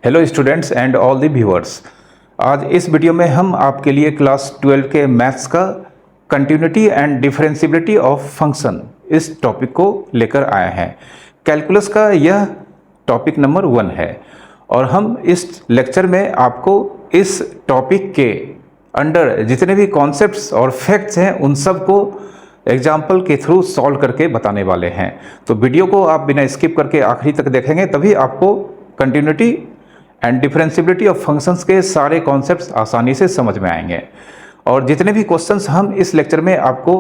Hello students and all the viewers. आज इस video में हम आपके लिए क्लास 12 के मैथ्स का continuity and differentiability of function इस टॉपिक को लेकर आए हैं। कैलकुलस का यह टॉपिक नंबर 1 है और हम इस लेक्चर में आपको इस टॉपिक के अंडर जितने भी कॉन्सेप्ट्स और फैक्ट्स हैं उन सब को एग्जाम्पल के थ्रू सॉल्व करके बताने वाले हैं। तो वीडियो को आप बिना स्किप करके आखिरी तक देखेंगे तभी आपको continuity and differentiability of functions के सारे कॉन्सेप्ट्स आसानी से समझ में आएंगे। और जितने भी क्वेश्चंस हम इस लेक्चर में आपको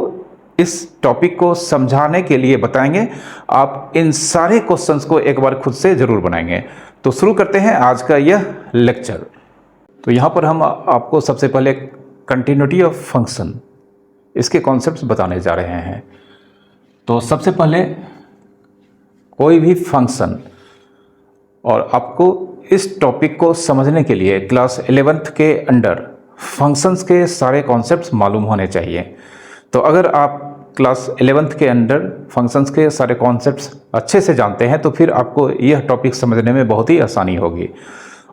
इस टॉपिक को समझाने के लिए बताएंगे, आप इन सारे क्वेश्चंस को एक बार खुद से ज़रूर बनाएंगे। तो शुरू करते हैं आज का यह लेक्चर। तो यहाँ पर हम आपको सबसे पहले कंटिन्यूटी ऑफ फंक्शन इसके कॉन्सेप्ट्स बताने जा रहे हैं। तो सबसे पहले कोई भी फंक्शन, और आपको इस टॉपिक को समझने के लिए क्लास 11th के अंडर फंक्शंस के सारे कॉन्सेप्ट्स मालूम होने चाहिए। तो अगर आप क्लास 11th के अंडर फंक्शंस के सारे कॉन्सेप्ट्स अच्छे से जानते हैं तो फिर आपको यह टॉपिक समझने में बहुत ही आसानी होगी।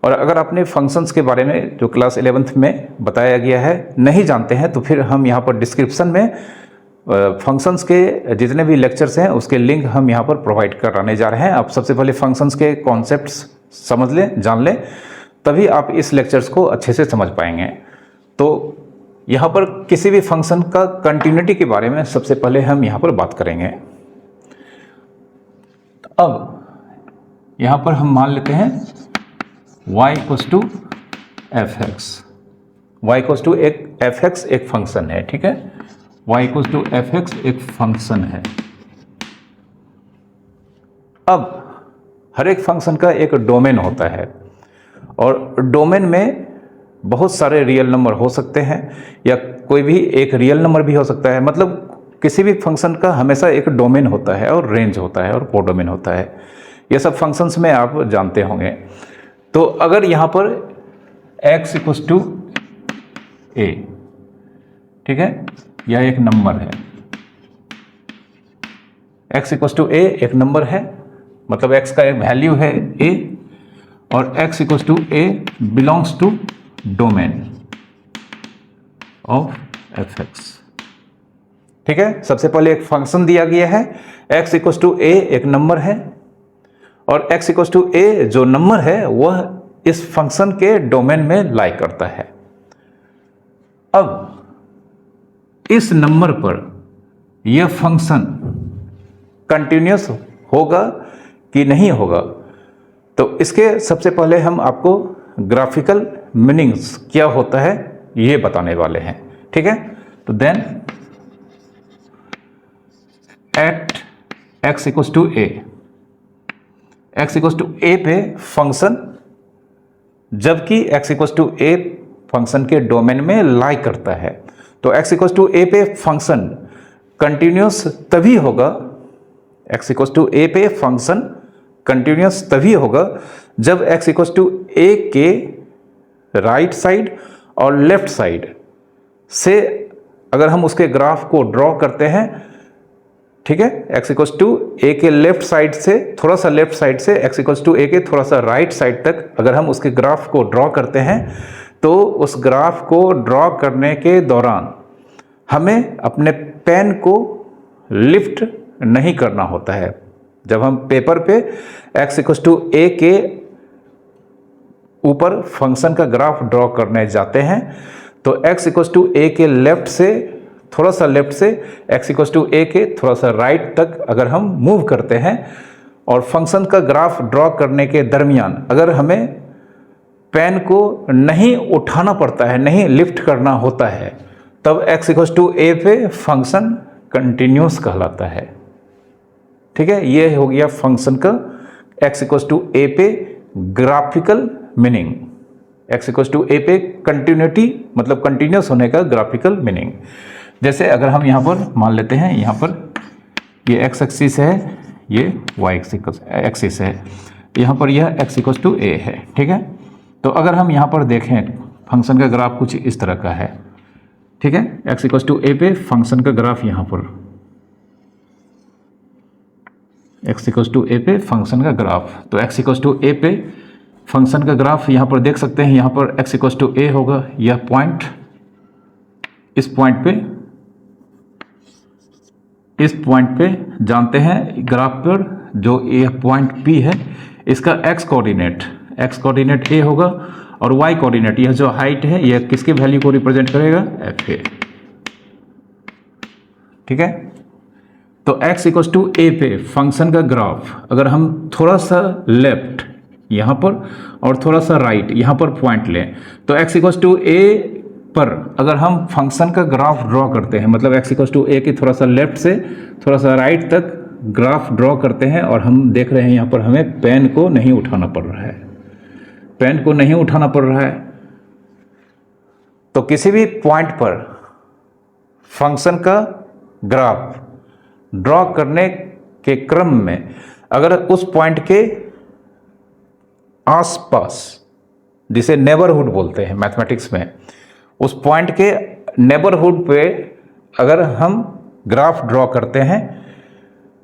और अगर आपने फंक्शंस के बारे में जो क्लास 11th में बताया गया है नहीं जानते हैं तो फिर हम यहाँ पर डिस्क्रिप्शन में फंक्शंस के जितने भी लेक्चर्स हैं उसके लिंक हम यहाँ पर प्रोवाइड कराने जा रहे हैं। आप सबसे पहले फंक्शंस के कॉन्सेप्ट्स समझ लें, जान लें, तभी आप इस लेक्चर्स को अच्छे से समझ पाएंगे। तो यहाँ पर किसी भी फंक्शन का कंटिन्यूटी के बारे में सबसे पहले हम यहाँ पर बात करेंगे। अब यहाँ पर हम मान लेते हैं y equals to F X. Y equals to एक एफ एक्स एक फंक्शन है, ठीक है। y equals to F X एक फंक्शन है। अब हर एक फंक्शन का एक डोमेन होता है और डोमेन में बहुत सारे रियल नंबर हो सकते हैं या कोई भी एक रियल नंबर भी हो सकता है। मतलब किसी भी फंक्शन का हमेशा एक डोमेन होता है और रेंज होता है और कोडोमेन होता है। ये सब फंक्शंस में आप जानते होंगे। तो अगर यहाँ पर x इक्वल्स टू a, ठीक है, यह एक नंबर है। x इक्वल्स टू a एक नंबर है, मतलब x का एक वैल्यू है a, और x equals to a belongs to domain of F X, ठीक है। सबसे पहले एक फंक्शन दिया गया है, x इक्वल्स टू a एक नंबर है और x इक्वल्स टू a जो नंबर है वह इस फंक्शन के डोमेन में लाई करता है। अब इस नंबर पर यह फंक्शन कंटिन्यूअस होगा कि नहीं होगा, तो इसके सबसे पहले हम आपको ग्राफिकल मीनिंग्स क्या होता है ये बताने वाले हैं, ठीक है। तो then at x equals to a, x equals to a पे फंक्शन, जबकि x equals to a function के डोमेन में लाई करता है, तो x इक्वल्स टू a पे फंक्शन कंटिन्यूअस तभी होगा, x इक्वल्स टू a पे फंक्शन कंटिन्यूअस तभी होगा जब x इक्वल्स टू a के राइट साइड और लेफ्ट साइड से अगर हम उसके ग्राफ को ड्रॉ करते हैं, ठीक है, x इक्वल्स टू a के लेफ्ट साइड से थोड़ा सा लेफ्ट साइड से x इक्वल्स टू a के थोड़ा सा राइट साइड तक अगर हम उसके ग्राफ को ड्रॉ करते हैं तो उस ग्राफ को ड्रॉ करने के दौरान हमें अपने पेन को लिफ्ट नहीं करना होता है। जब हम पेपर पे x इक्वल्स टू a के ऊपर फंक्शन का ग्राफ ड्रॉ करने जाते हैं तो x इक्वल्स टू a के लेफ्ट से थोड़ा सा लेफ्ट से x इक्वल्स टू a के थोड़ा सा राइट तक अगर हम मूव करते हैं और फंक्शन का ग्राफ ड्रॉ करने के दरमियान अगर हमें पेन को नहीं उठाना पड़ता है, नहीं लिफ्ट करना होता है, तब x इक्वल्स टू a पे फंक्शन कंटिन्यूअस कहलाता है, ठीक है। ये हो गया फंक्शन का x इक्वल्स टू a पे graphical meaning, x equals to a पे कंटिन्यूटी मतलब कंटिन्यूअस होने का ग्राफिकल मीनिंग। जैसे अगर हम यहाँ पर मान लेते हैं, यहाँ पर ये x एक्सिस है, ये y एक्सिस है, यहाँ पर यह x इक्वल्स टू a है, ठीक है। तो अगर हम यहाँ पर देखें फंक्शन का ग्राफ कुछ इस तरह का है, ठीक है। x इक्वल्स टू a पे फंक्शन का ग्राफ यहाँ पर x इक्वल्स टू a पे फंक्शन का ग्राफ, तो x इक्वल्स टू a पे फंक्शन का ग्राफ यहाँ पर देख सकते हैं, यहाँ पर x इक्वल टू ए होगा, यह पॉइंट, इस पॉइंट पे जानते हैं ग्राफ पर जो यह पॉइंट P है, इसका x कोऑर्डिनेट a होगा और y कोऑर्डिनेट, यह जो हाइट है यह किसके वैल्यू को रिप्रेजेंट करेगा, fa। ठीक है, तो x इक्वल टू a पे फंक्शन का ग्राफ अगर हम थोड़ा सा लेफ्ट यहाँ पर और थोड़ा सा राइट यहाँ पर पॉइंट लें, तो x इक्वल टू a पर अगर हम फंक्शन का ग्राफ ड्रॉ करते हैं, मतलब x इक्वल टू a के थोड़ा सा लेफ्ट से थोड़ा सा राइट तक ग्राफ ड्रॉ करते हैं, और हम देख रहे हैं यहाँ पर हमें पेन को नहीं उठाना पड़ रहा है, तो किसी भी पॉइंट पर फंक्शन का ग्राफ ड्रॉ करने के क्रम में अगर उस पॉइंट के आसपास, जिसे नेबरहुड बोलते हैं मैथमेटिक्स में, उस पॉइंट के नेबरहुड पे अगर हम ग्राफ ड्रॉ करते हैं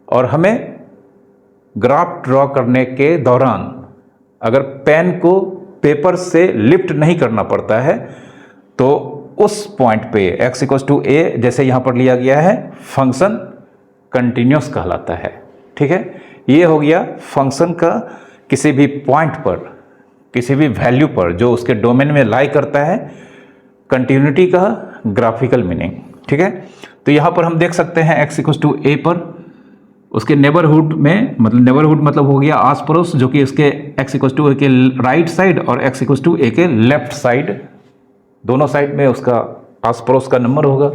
और हमें ग्राफ ड्रॉ करने के दौरान अगर पेन को पेपर से लिफ्ट नहीं करना पड़ता है, तो उस पॉइंट पे x इक्वल टू a जैसे यहाँ पर लिया गया है, फंक्शन कंटिन्यूस कहलाता है। ठीक है, ये हो गया फंक्शन का किसी भी पॉइंट पर, किसी भी वैल्यू पर जो उसके डोमेन में लाई करता है, कंटिन्यूटी का ग्राफिकल मीनिंग। ठीक है, तो यहाँ पर हम देख सकते हैं x इक्वल टू a पर उसके नेबरहुड में, मतलब नेबरहुड मतलब हो गया आस पड़ोस, जो कि इसके x इक्वल टू a के राइट साइड और x इक्वल टू a के लेफ्ट साइड, दोनों साइड में उसका आस पड़ोस का नंबर होगा।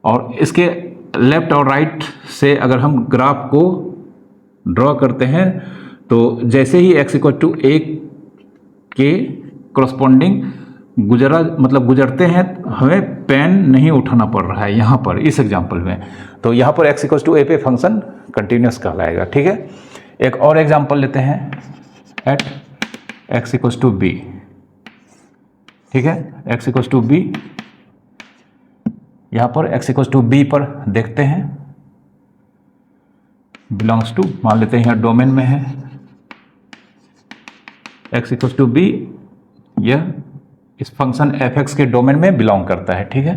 और इसके लेफ्ट और राइट से अगर हम ग्राफ को ड्रॉ करते हैं, तो जैसे ही x इक्वल टू a के करस्पॉन्डिंग गुजरते हैं, हमें पेन नहीं उठाना पड़ रहा है यहाँ पर इस एग्जाम्पल में, तो यहाँ पर x इक्वल टू a पे फंक्शन कंटिन्यूस कहलाएगा। ठीक है, एक और एग्जाम्पल लेते हैं, at x equal to b। ठीक है, x इक्वल टू b, यहाँ पर x इक्वल टू b पर देखते हैं, बिलोंग्स टू, मान लेते हैं यहाँ डोमेन में है, x इक्वल टू b, यह इस फंक्शन fx के डोमेन में बिलोंग करता है। ठीक है,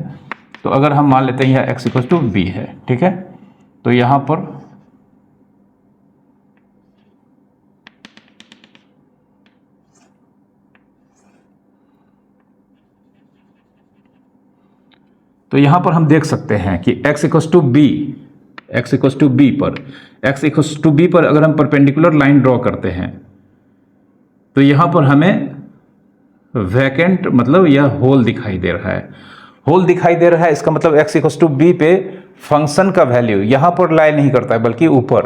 तो अगर हम मान लेते हैं यह x इक्वल टू b है। ठीक है, तो यहाँ पर हम देख सकते हैं कि x equal to b, x equal to b पर अगर हम परपेंडिकुलर लाइन ड्रॉ करते हैं, तो यहाँ पर हमें वैकेंट मतलब यह होल दिखाई दे रहा है। इसका मतलब x इक्वल टू b पे फंक्शन का वैल्यू यहाँ पर लाई नहीं करता है, बल्कि ऊपर।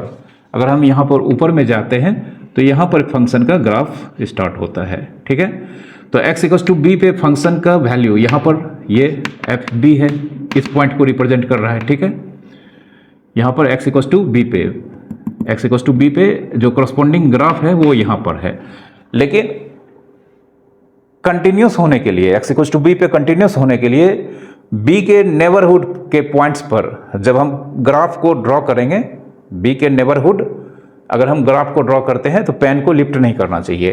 अगर हम यहाँ पर ऊपर में जाते हैं तो यहाँ पर फंक्शन का ग्राफ स्टार्ट होता है। ठीक है, तो x इक्वल टू b पे फंक्शन का वैल्यू यहाँ पर ये fb है, इस पॉइंट को रिप्रेजेंट कर रहा है। ठीक है, यहाँ पर x इक्वल टू b पे जो करस्पॉन्डिंग ग्राफ है वो यहाँ पर है। लेकिन कंटिन्यूस होने के लिए, x इक्वल टू b पे कंटिन्यूस होने के लिए b के नेबरहुड के पॉइंट्स पर जब हम ग्राफ को ड्रॉ करेंगे, b के नेबरहुड अगर हम ग्राफ को ड्रॉ करते हैं तो पेन को लिफ्ट नहीं करना चाहिए।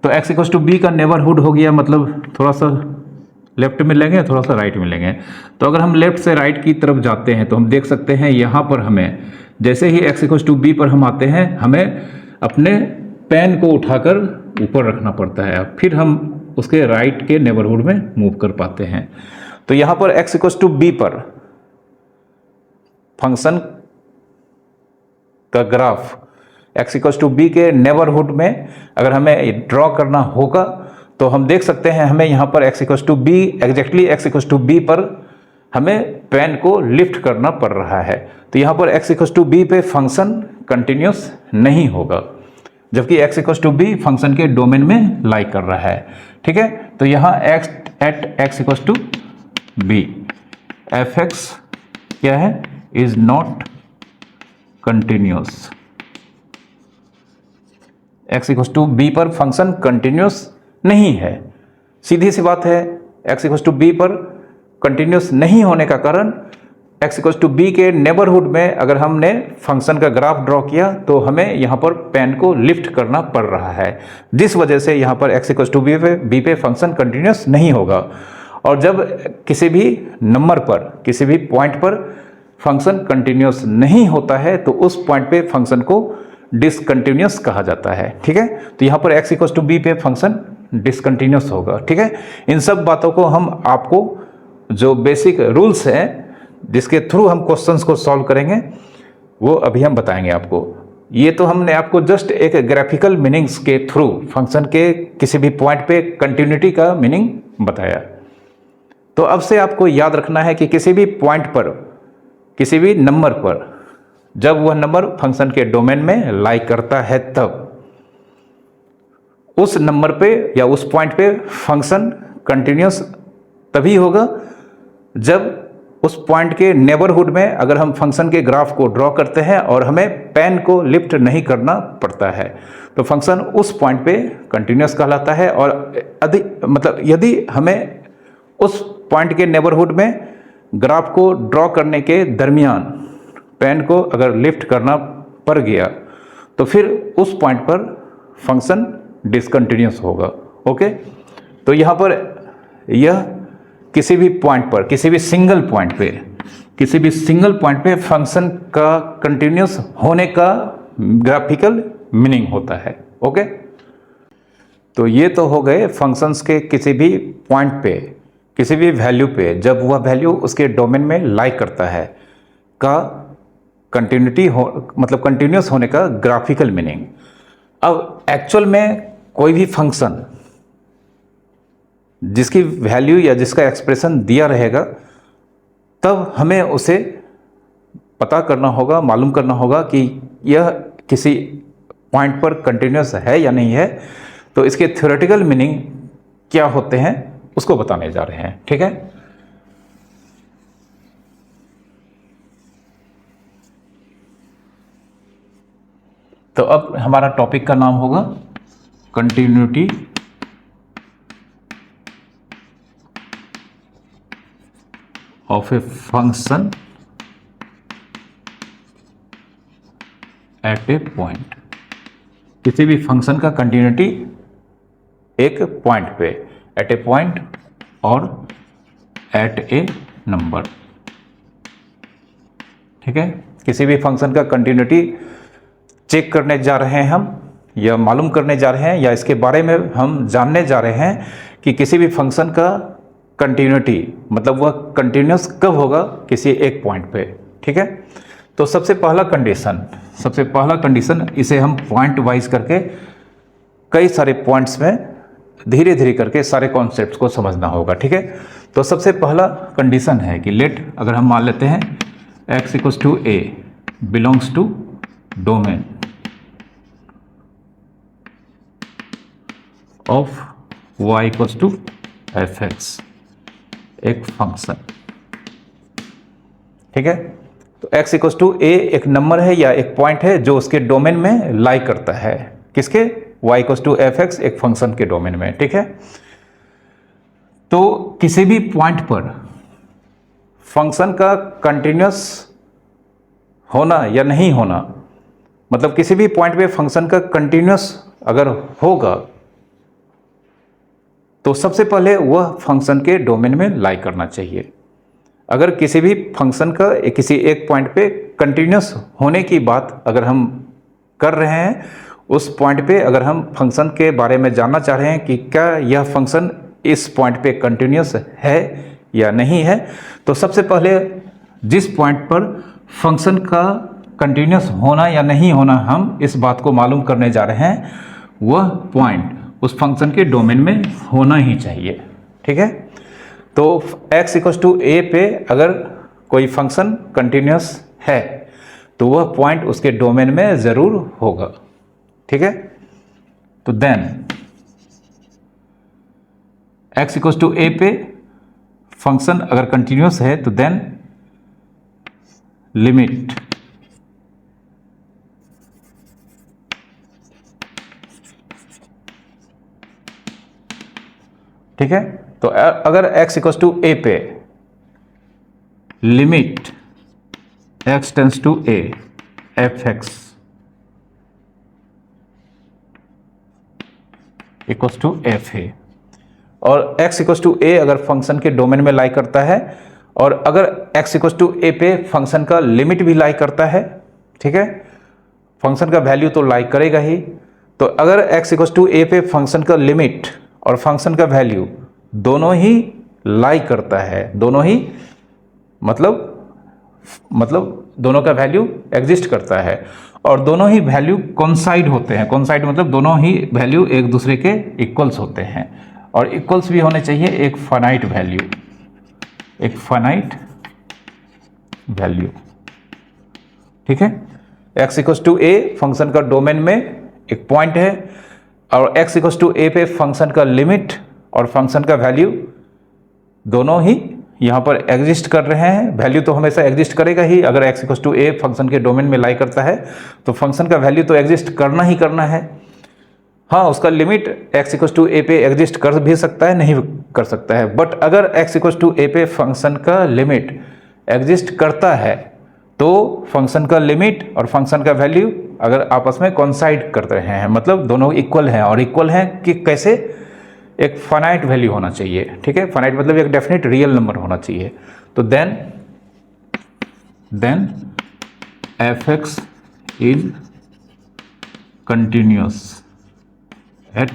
तो x इक्वल टू b का नेबरहुड हो गया, मतलब थोड़ा सा लेफ्ट में लेंगे, थोड़ा सा राइट में लेंगे। तो अगर हम लेफ्ट से राइट की तरफ जाते हैं तो हम देख सकते हैं यहाँ पर हमें जैसे ही x इक्वल टू b पर हम आते हैं, हमें अपने पेन को उठाकर ऊपर रखना पड़ता है, फिर हम उसके राइट के नेबरहुड में मूव कर पाते हैं। तो यहाँ पर x इक्वल टू b पर फंक्शन का graph x equal to b के नेबरहुड में अगर हमें ड्रॉ करना होगा, तो हम देख सकते हैं हमें यहाँ पर x equal to b, exactly x equal to b पर हमें पेन को लिफ्ट करना पड़ रहा है। तो यहाँ पर x इक्वल टू b पे फंक्शन कंटिन्यूस नहीं होगा, जबकि x equal to b function के डोमेन में लाई कर रहा है। ठीक है, तो यहाँ x equal to b fx क्या है, is not continuous. x equal to b पर फंक्शन कंटिन्यूस नहीं है, सीधी सी बात है। x इक्वल टू b पर कंटिन्यूस नहीं होने का कारण x इक्वल टू बी के नेबरहुड में अगर हमने फंक्शन का ग्राफ ड्रॉ किया तो हमें यहाँ पर पेन को लिफ्ट करना पड़ रहा है, जिस वजह से यहाँ पर x इक्वल टू बी पे फंक्शन कंटिन्यूस नहीं होगा। और जब किसी भी नंबर पर, किसी भी पॉइंट पर फंक्शन कंटिन्यूस नहीं होता है तो उस पॉइंट पे फंक्शन को डिसकंटिन्यूस कहा जाता है। ठीक है, तो यहाँ पर x इक्वल टू बी पे फंक्शन डिसकंटिन्यूस होगा। ठीक है, इन सब बातों को हम आपको जो बेसिक रूल्स हैं जिसके थ्रू हम क्वेश्चंस को सॉल्व करेंगे वो अभी हम बताएंगे आपको। ये तो हमने आपको जस्ट एक ग्राफिकल मीनिंग्स के थ्रू फंक्शन के किसी भी पॉइंट पे कंटिन्यूटी का मीनिंग बताया। तो अब से आपको याद रखना है कि किसी भी पॉइंट पर, किसी भी नंबर पर जब वह नंबर फंक्शन के डोमेन में लाई करता है तब उस नंबर पे या उस पॉइंट पे फंक्शन कंटिन्यूस तभी होगा जब उस पॉइंट के नेबरहुड में अगर हम फंक्शन के ग्राफ को ड्रॉ करते हैं और हमें पेन को लिफ्ट नहीं करना पड़ता है तो फंक्शन उस पॉइंट पे कंटिन्यूस कहलाता है। और यदि हमें उस पॉइंट के नेबरहुड में ग्राफ को ड्रॉ करने के दरमियान पेन को अगर लिफ्ट करना पड़ गया तो फिर उस पॉइंट पर फंक्शन डिसकंटिन्यूस होगा। ओके, तो यहाँ पर यह किसी भी पॉइंट पर, किसी भी सिंगल पॉइंट पे फंक्शन का कंटिन्यूस होने का ग्राफिकल मीनिंग होता है। ओके, तो ये तो हो गए फंक्शंस के किसी भी पॉइंट पे, किसी भी वैल्यू पे जब वह वैल्यू उसके डोमेन में लाई करता है का कंटिन्यूस होने का ग्राफिकल मीनिंग। अब एक्चुअल में कोई भी फंक्शन जिसकी वैल्यू या जिसका एक्सप्रेशन दिया रहेगा तब हमें उसे पता करना होगा, मालूम करना होगा कि यह किसी पॉइंट पर कंटिन्यूस है या नहीं है। तो इसके थ्योरेटिकल मीनिंग क्या होते हैं उसको बताने जा रहे हैं। ठीक है, तो अब हमारा टॉपिक का नाम होगा continuity of a function at A point. किसी भी फंक्शन का कंटिन्यूटी एक पॉइंट पे, एट ए पॉइंट और एट ए नंबर। ठीक है, किसी भी फंक्शन का कंटिन्यूटी चेक करने जा रहे हैं हम, या मालूम करने जा रहे हैं, या इसके बारे में हम जानने जा रहे हैं कि किसी भी फंक्शन का कंटिन्यूटी मतलब वह कंटिन्यूस कब होगा किसी एक पॉइंट पे। ठीक है, तो सबसे पहला कंडीशन इसे हम पॉइंट वाइज करके कई सारे पॉइंट्स में धीरे धीरे करके सारे कॉन्सेप्ट्स को समझना होगा। ठीक है, तो सबसे पहला कंडीशन है कि लेट, अगर हम मान लेते हैं x equals to a belongs to domain of y equals to fx, एक फंक्शन। ठीक है, तो x इक्वल्स टू a एक नंबर है या एक पॉइंट है जो उसके डोमेन में लाई करता है, किसके, y इक्वल्स टू fx, एक फंक्शन के डोमेन में। ठीक है, तो किसी भी पॉइंट पर फंक्शन का कंटिन्यूस होना या नहीं होना, मतलब किसी भी पॉइंट पे फंक्शन का कंटिन्यूस अगर होगा तो सबसे पहले वह फंक्शन के डोमेन में लाई करना चाहिए। अगर किसी भी फंक्शन का किसी एक पॉइंट पे कंटिन्यूस होने की बात अगर हम कर रहे हैं, उस पॉइंट पे अगर हम फंक्शन के बारे में जानना चाह रहे हैं कि क्या यह फंक्शन इस पॉइंट पे कंटिन्यूस है या नहीं है, तो सबसे पहले जिस पॉइंट पर फंक्शन का कंटिन्यूस होना या नहीं होना हम इस बात को मालूम करने जा रहे हैं, वह पॉइंट उस फंक्शन के डोमेन में होना ही चाहिए। ठीक है, तो x इक्वल्स टू a पे अगर कोई फंक्शन कंटिन्यूस है तो वह पॉइंट उसके डोमेन में ज़रूर होगा। ठीक है, तो then x equals to a पे फंक्शन अगर कंटिन्यूस है तो देन लिमिट ठीक है, तो अगर x इक्वल्स टू a पे limit x tends to a f x equals to f a, और x इक्वल्स टू a अगर फंक्शन के डोमेन में लाई करता है, और अगर x इक्वल्स टू a पे फंक्शन का लिमिट भी लाई करता है, ठीक है, फंक्शन का वैल्यू तो लाई करेगा ही। तो अगर x इक्वल्स टू a पे फंक्शन का लिमिट और फंक्शन का वैल्यू दोनों ही लाई करता है, दोनों ही मतलब दोनों का वैल्यू एग्जिस्ट करता है, और दोनों ही वैल्यू कोइंसाइड होते हैं। कोइंसाइड मतलब दोनों ही वैल्यू एक दूसरे के इक्वल्स होते हैं, और इक्वल्स भी होने चाहिए एक फाइनाइट वैल्यू, एक फाइनाइट वैल्यू, ठीक है। x equals to a function का डोमेन में एक पॉइंट है, और x इक्वल्स टू a पे फंक्शन का लिमिट और फंक्शन का वैल्यू दोनों ही यहाँ पर एग्जिस्ट कर रहे हैं। वैल्यू तो हमेशा एग्जिस्ट करेगा ही, अगर x equals to a function के डोमेन में लाई करता है तो फंक्शन का वैल्यू तो एग्जिस्ट करना ही करना है। हाँ, उसका limit x equals to a पे एग्जिस्ट कर भी सकता है, नहीं कर सकता है, बट अगर x इक्वल्स टू a पे फंक्शन का लिमिट एग्जिस्ट करता है तो फंक्शन का लिमिट और फंक्शन का वैल्यू अगर आपस में कोइंसाइड कर रहे हैं, मतलब दोनों इक्वल हैं, और इक्वल हैं कि कैसे, एक फाइनाइट वैल्यू होना चाहिए, ठीक है। फाइनाइट मतलब एक डेफिनेट रियल नंबर होना चाहिए। तो then F X is continuous at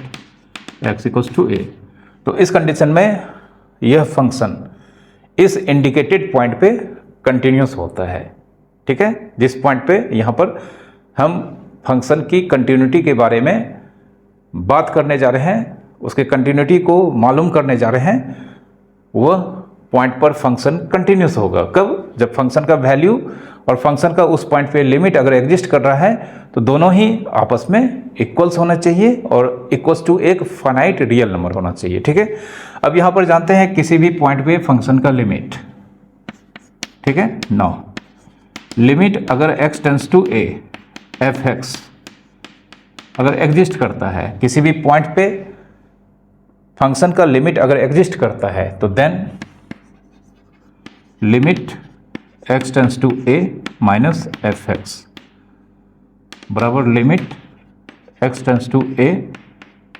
X equals to A. तो इस कंडीशन में यह फंक्शन इस इंडिकेटेड पॉइंट पे कंटिन्यूअस होता है, ठीक है। जिस पॉइंट पे यहाँ पर हम फंक्शन की कंटिन्यूटी के बारे में बात करने जा रहे हैं, उसके कंटिन्यूटी को मालूम करने जा रहे हैं, वह पॉइंट पर फंक्शन कंटिन्यूअस होगा। कब? जब फंक्शन का वैल्यू और फंक्शन का उस पॉइंट पे लिमिट अगर एग्जिस्ट कर रहा है तो दोनों ही आपस में इक्वल्स होना चाहिए, और इक्वल्स टू एक फाइनाइट रियल नंबर होना चाहिए, ठीक है। अब यहाँ पर जानते हैं किसी भी पॉइंट पे फंक्शन का लिमिट, ठीक है। नाउ लिमिट अगर x tends to a f x अगर एग्जिस्ट करता है, किसी भी पॉइंट पे फंक्शन का लिमिट अगर एग्जिस्ट करता है, तो then limit x tends to a minus F X बराबर limit x tends to a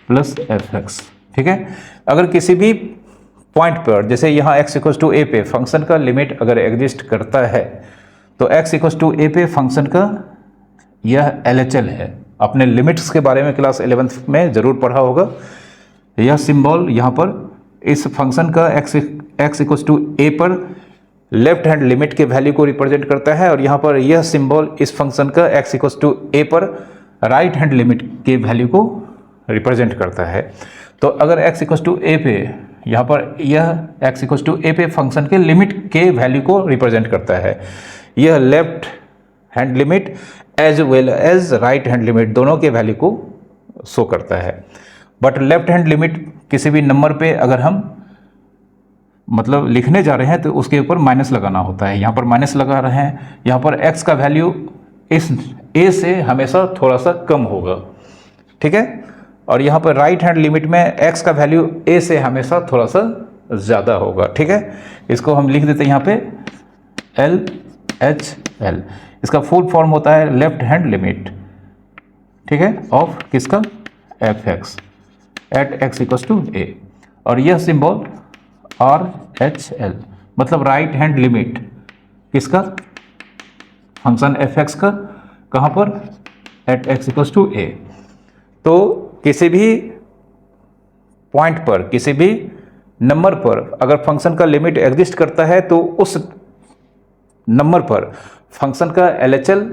plus F X, ठीक है। अगर किसी भी पॉइंट पर, जैसे यहाँ x इक्वल्स टू a पे फंक्शन का लिमिट अगर एग्जिस्ट करता है, तो x इक्वल्स टू a पे फंक्शन का यह LHL है। आपने लिमिट्स के बारे में क्लास 11th में जरूर पढ़ा होगा। यह सिंबल यहाँ पर इस फंक्शन का x इक्वल्स टू a पर लेफ्ट हैंड लिमिट के वैल्यू को रिप्रेजेंट करता है, और यहाँ पर यह सिंबल इस फंक्शन का x इक्वल्स टू a पर राइट हैंड लिमिट के वैल्यू को रिप्रेजेंट करता है। तो अगर x इक्वल्स टू a पे, यहाँ पर यह x इक्वल्स टू a पे फंक्शन के लिमिट के वैल्यू को रिप्रेजेंट करता है, यह left hand limit as well as right hand limit दोनों के वैल्यू को शो करता है। बट लेफ्ट हैंड लिमिट किसी भी नंबर पे अगर हम मतलब लिखने जा रहे हैं तो उसके ऊपर माइनस लगाना होता है। यहाँ पर माइनस लगा रहे हैं, यहाँ पर x का वैल्यू इस a से हमेशा थोड़ा सा कम होगा, ठीक है। और यहाँ पर राइट हैंड लिमिट में x का वैल्यू a से हमेशा थोड़ा सा ज़्यादा होगा, ठीक है। इसको हम लिख देते हैं यहाँ पे LHL। इसका फुल फॉर्म होता है लेफ्ट हैंड लिमिट, ठीक है, ऑफ किसका, f x at x equals to a, और यह सिंबल RHL मतलब राइट हैंड लिमिट किसका, फंक्शन एफ एक्स का, कहाँ पर, at x equals to a। तो किसी भी पॉइंट पर, किसी भी नंबर पर अगर फंक्शन का लिमिट एग्जिस्ट करता है तो उस नंबर पर फंक्शन का LHL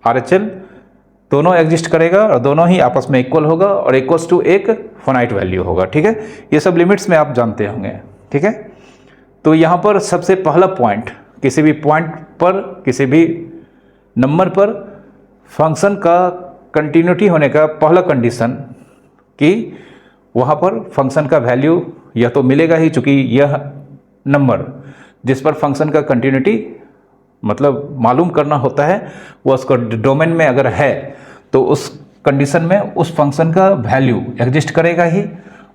RHL दोनों एग्जिस्ट करेगा, और दोनों ही आपस में इक्वल होगा, और इक्वल्स टू एक फाइनाइट वैल्यू होगा, ठीक है। ये सब लिमिट्स में आप जानते होंगे, ठीक है। तो यहाँ पर सबसे पहला पॉइंट, किसी भी पॉइंट पर, किसी भी नंबर पर फंक्शन का कंटिन्यूटी होने का पहला कंडीशन कि वहाँ पर फंक्शन का वैल्यू यह तो मिलेगा ही, चूँकि यह नंबर जिस पर फंक्शन का कंटिन्यूटी मतलब मालूम करना होता है वो उसका डोमेन में अगर है तो उस कंडीशन में उस फंक्शन का वैल्यू एग्जिस्ट करेगा ही,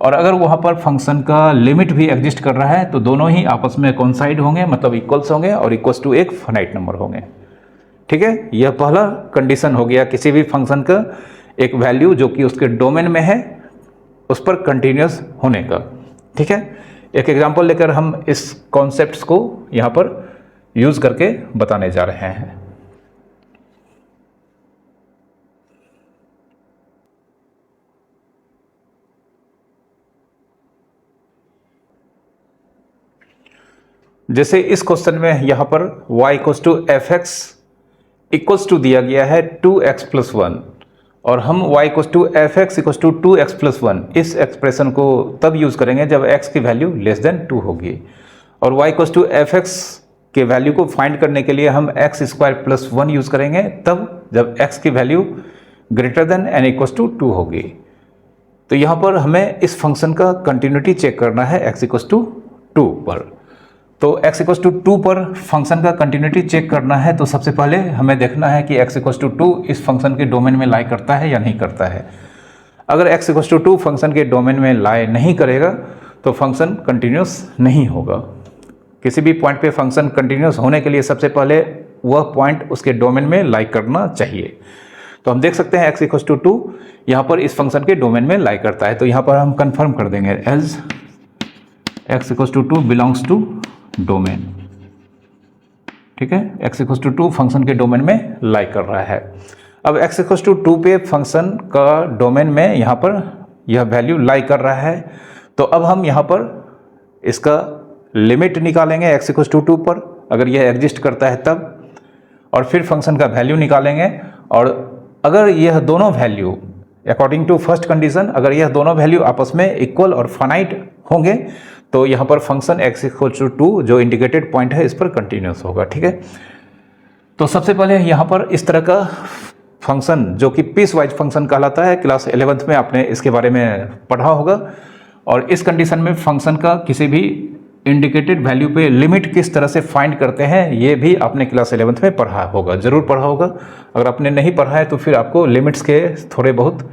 और अगर वहाँ पर फंक्शन का लिमिट भी एग्जिस्ट कर रहा है तो दोनों ही आपस में कोइंसाइड होंगे, मतलब इक्वल्स होंगे, और इक्वल्स टू एक फाइनाइट नंबर होंगे, ठीक है, यह पहला कंडीशन हो गया किसी भी फंक्शन का एक वैल्यू जो कि उसके डोमेन में है उस पर कंटिन्यूस होने का। ठीक है, एक एग्जांपल लेकर हम इस कॉन्सेप्ट्स को यहाँ पर यूज करके बताने जा रहे हैं। जैसे इस क्वेश्चन में यहाँ पर y equals to F x equals to दिया गया है 2x प्लस 1 और हम y equals to F x equals to 2x plus 1 इस एक्सप्रेशन को तब यूज करेंगे जब x की वैल्यू लेस देन 2 होगी और y equals to F x के वैल्यू को फाइंड करने के लिए हम एक्स स्क्वायर प्लस 1 यूज करेंगे तब जब x की value greater than and equals to 2 होगी। तो यहाँ पर हमें इस फंक्शन का कंटिन्यूटी चेक करना है x इक्वल्स टू 2 पर। तो x इक्वल्स टू 2 पर फंक्शन का कंटिन्यूटी चेक करना है तो सबसे पहले हमें देखना है कि x इक्वल्स टू 2 इस फंक्शन के डोमेन में लाई करता है या नहीं करता है। अगर x इक्वल्स टू 2 फंक्शन के डोमेन में लाई नहीं करेगा तो फंक्शन कंटिन्यूस नहीं होगा। किसी भी पॉइंट पे फंक्शन कंटिन्यूस होने के लिए सबसे पहले वह पॉइंट उसके डोमेन में लाई करना चाहिए। तो हम देख सकते हैं x इक्वल्स टू 2 यहाँ पर इस फंक्शन के डोमेन में लाई करता है। तो यहाँ पर हम कंफर्म कर देंगे as x equals to 2 belongs to domain. ठीक है, x इक्वल्स टू 2 फंक्शन के डोमेन में लाई कर रहा है। अब x इक्वल्स टू 2 पे फंक्शन का डोमेन में यहाँ पर यह वैल्यू लाई कर रहा है। तो अब हम यहाँ पर इसका लिमिट निकालेंगे x इक्वल्स टू 2 पर अगर यह एग्जिस्ट करता है तब, और फिर फंक्शन का वैल्यू निकालेंगे और अगर यह दोनों value according to first condition अगर यह दोनों वैल्यू आपस में इक्वल और फाइनाइट होंगे तो यहाँ पर फंक्शन x इक्वल टू 2 जो इंडिकेटेड पॉइंट है इस पर कंटिन्यूस होगा। ठीक है, तो सबसे पहले यहाँ पर इस तरह का फंक्शन जो कि पीस वाइज फंक्शन कहलाता है, क्लास 11th में आपने इसके बारे में पढ़ा होगा। और इस कंडीशन में फंक्शन का किसी भी इंडिकेटेड वैल्यू पे लिमिट किस तरह से फाइंड करते हैं ये भी आपने क्लास 11th में पढ़ा होगा, जरूर पढ़ा होगा। अगर आपने नहीं पढ़ा है तो फिर आपको लिमिट्स के थोड़े बहुत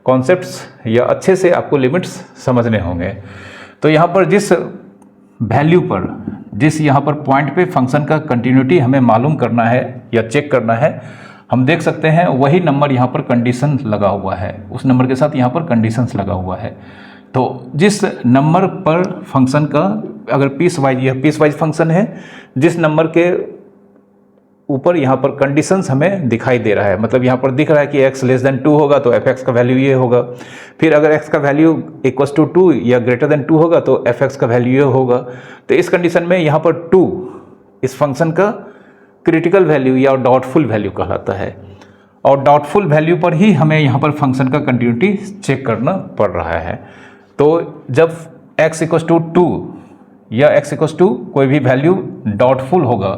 कॉन्सेप्ट्स या अच्छे से आपको लिमिट्स समझने होंगे। तो यहाँ पर जिस वैल्यू पर जिस यहाँ पर पॉइंट पे फंक्शन का कंटिन्यूटी हमें मालूम करना है या चेक करना है, हम देख सकते हैं वही नंबर यहाँ पर कंडीशन लगा हुआ है, उस नंबर के साथ यहाँ पर कंडीशंस लगा हुआ है। तो जिस नंबर पर फंक्शन का अगर पीस वाइज यह पीस वाइज फंक्शन है, जिस नंबर के ऊपर यहाँ पर कंडीशंस हमें दिखाई दे रहा है, मतलब यहाँ पर दिख रहा है कि x लेस देन 2 होगा तो एफ एक्स का वैल्यू ये होगा, फिर अगर x का वैल्यू इक्वल्स टू 2 या ग्रेटर देन 2 होगा तो एफ एक्स का वैल्यू ये होगा। तो इस कंडीशन में यहाँ पर 2 इस फंक्शन का क्रिटिकल वैल्यू या डाउटफुल वैल्यू कहलाता है और डाउटफुल वैल्यू पर ही हमें यहाँ पर फंक्शन का कंटिन्यूटी चेक करना पड़ रहा है। तो जब x इक्वल्स टू 2 या x इक्वल्स टू कोई भी वैल्यू डाउटफुल होगा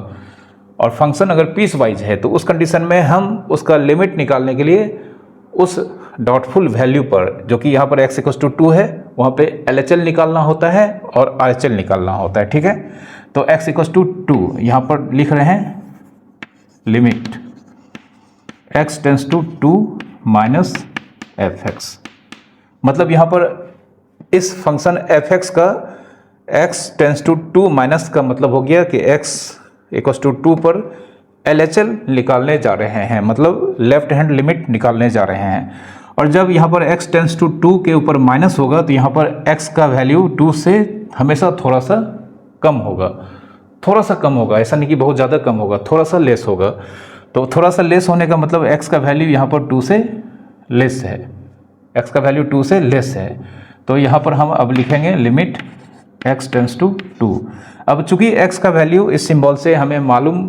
और फंक्शन अगर पीस वाइज है तो उस कंडीशन में हम उसका लिमिट निकालने के लिए उस डाउटफुल वैल्यू पर जो कि यहाँ पर x इक्वल्स टू 2 है वहाँ पे LHL निकालना होता है और RHL निकालना होता है। ठीक है, तो x इक्वल्स टू 2 यहाँ पर लिख रहे हैं limit x tends to 2 minus F x, मतलब यहाँ पर इस फंक्शन एफ एक्स का x टेंस टू 2 माइनस का मतलब हो गया कि x इक्वल्स टू 2 पर LHL निकालने जा रहे हैं, मतलब लेफ्ट हैंड लिमिट निकालने जा रहे हैं। और जब यहाँ पर x टेंस टू 2 के ऊपर माइनस होगा तो यहाँ पर x का वैल्यू 2 से हमेशा थोड़ा सा कम होगा, थोड़ा सा कम होगा, ऐसा नहीं कि बहुत ज़्यादा कम होगा, थोड़ा सा लेस होगा। तो थोड़ा सा लेस होने का मतलब x का वैल्यू यहाँ पर 2 से लेस है, x का वैल्यू 2 से लेस है। तो यहाँ पर हम अब लिखेंगे लिमिट x टेंस टू 2। अब चूंकि x का वैल्यू इस सिंबल से हमें मालूम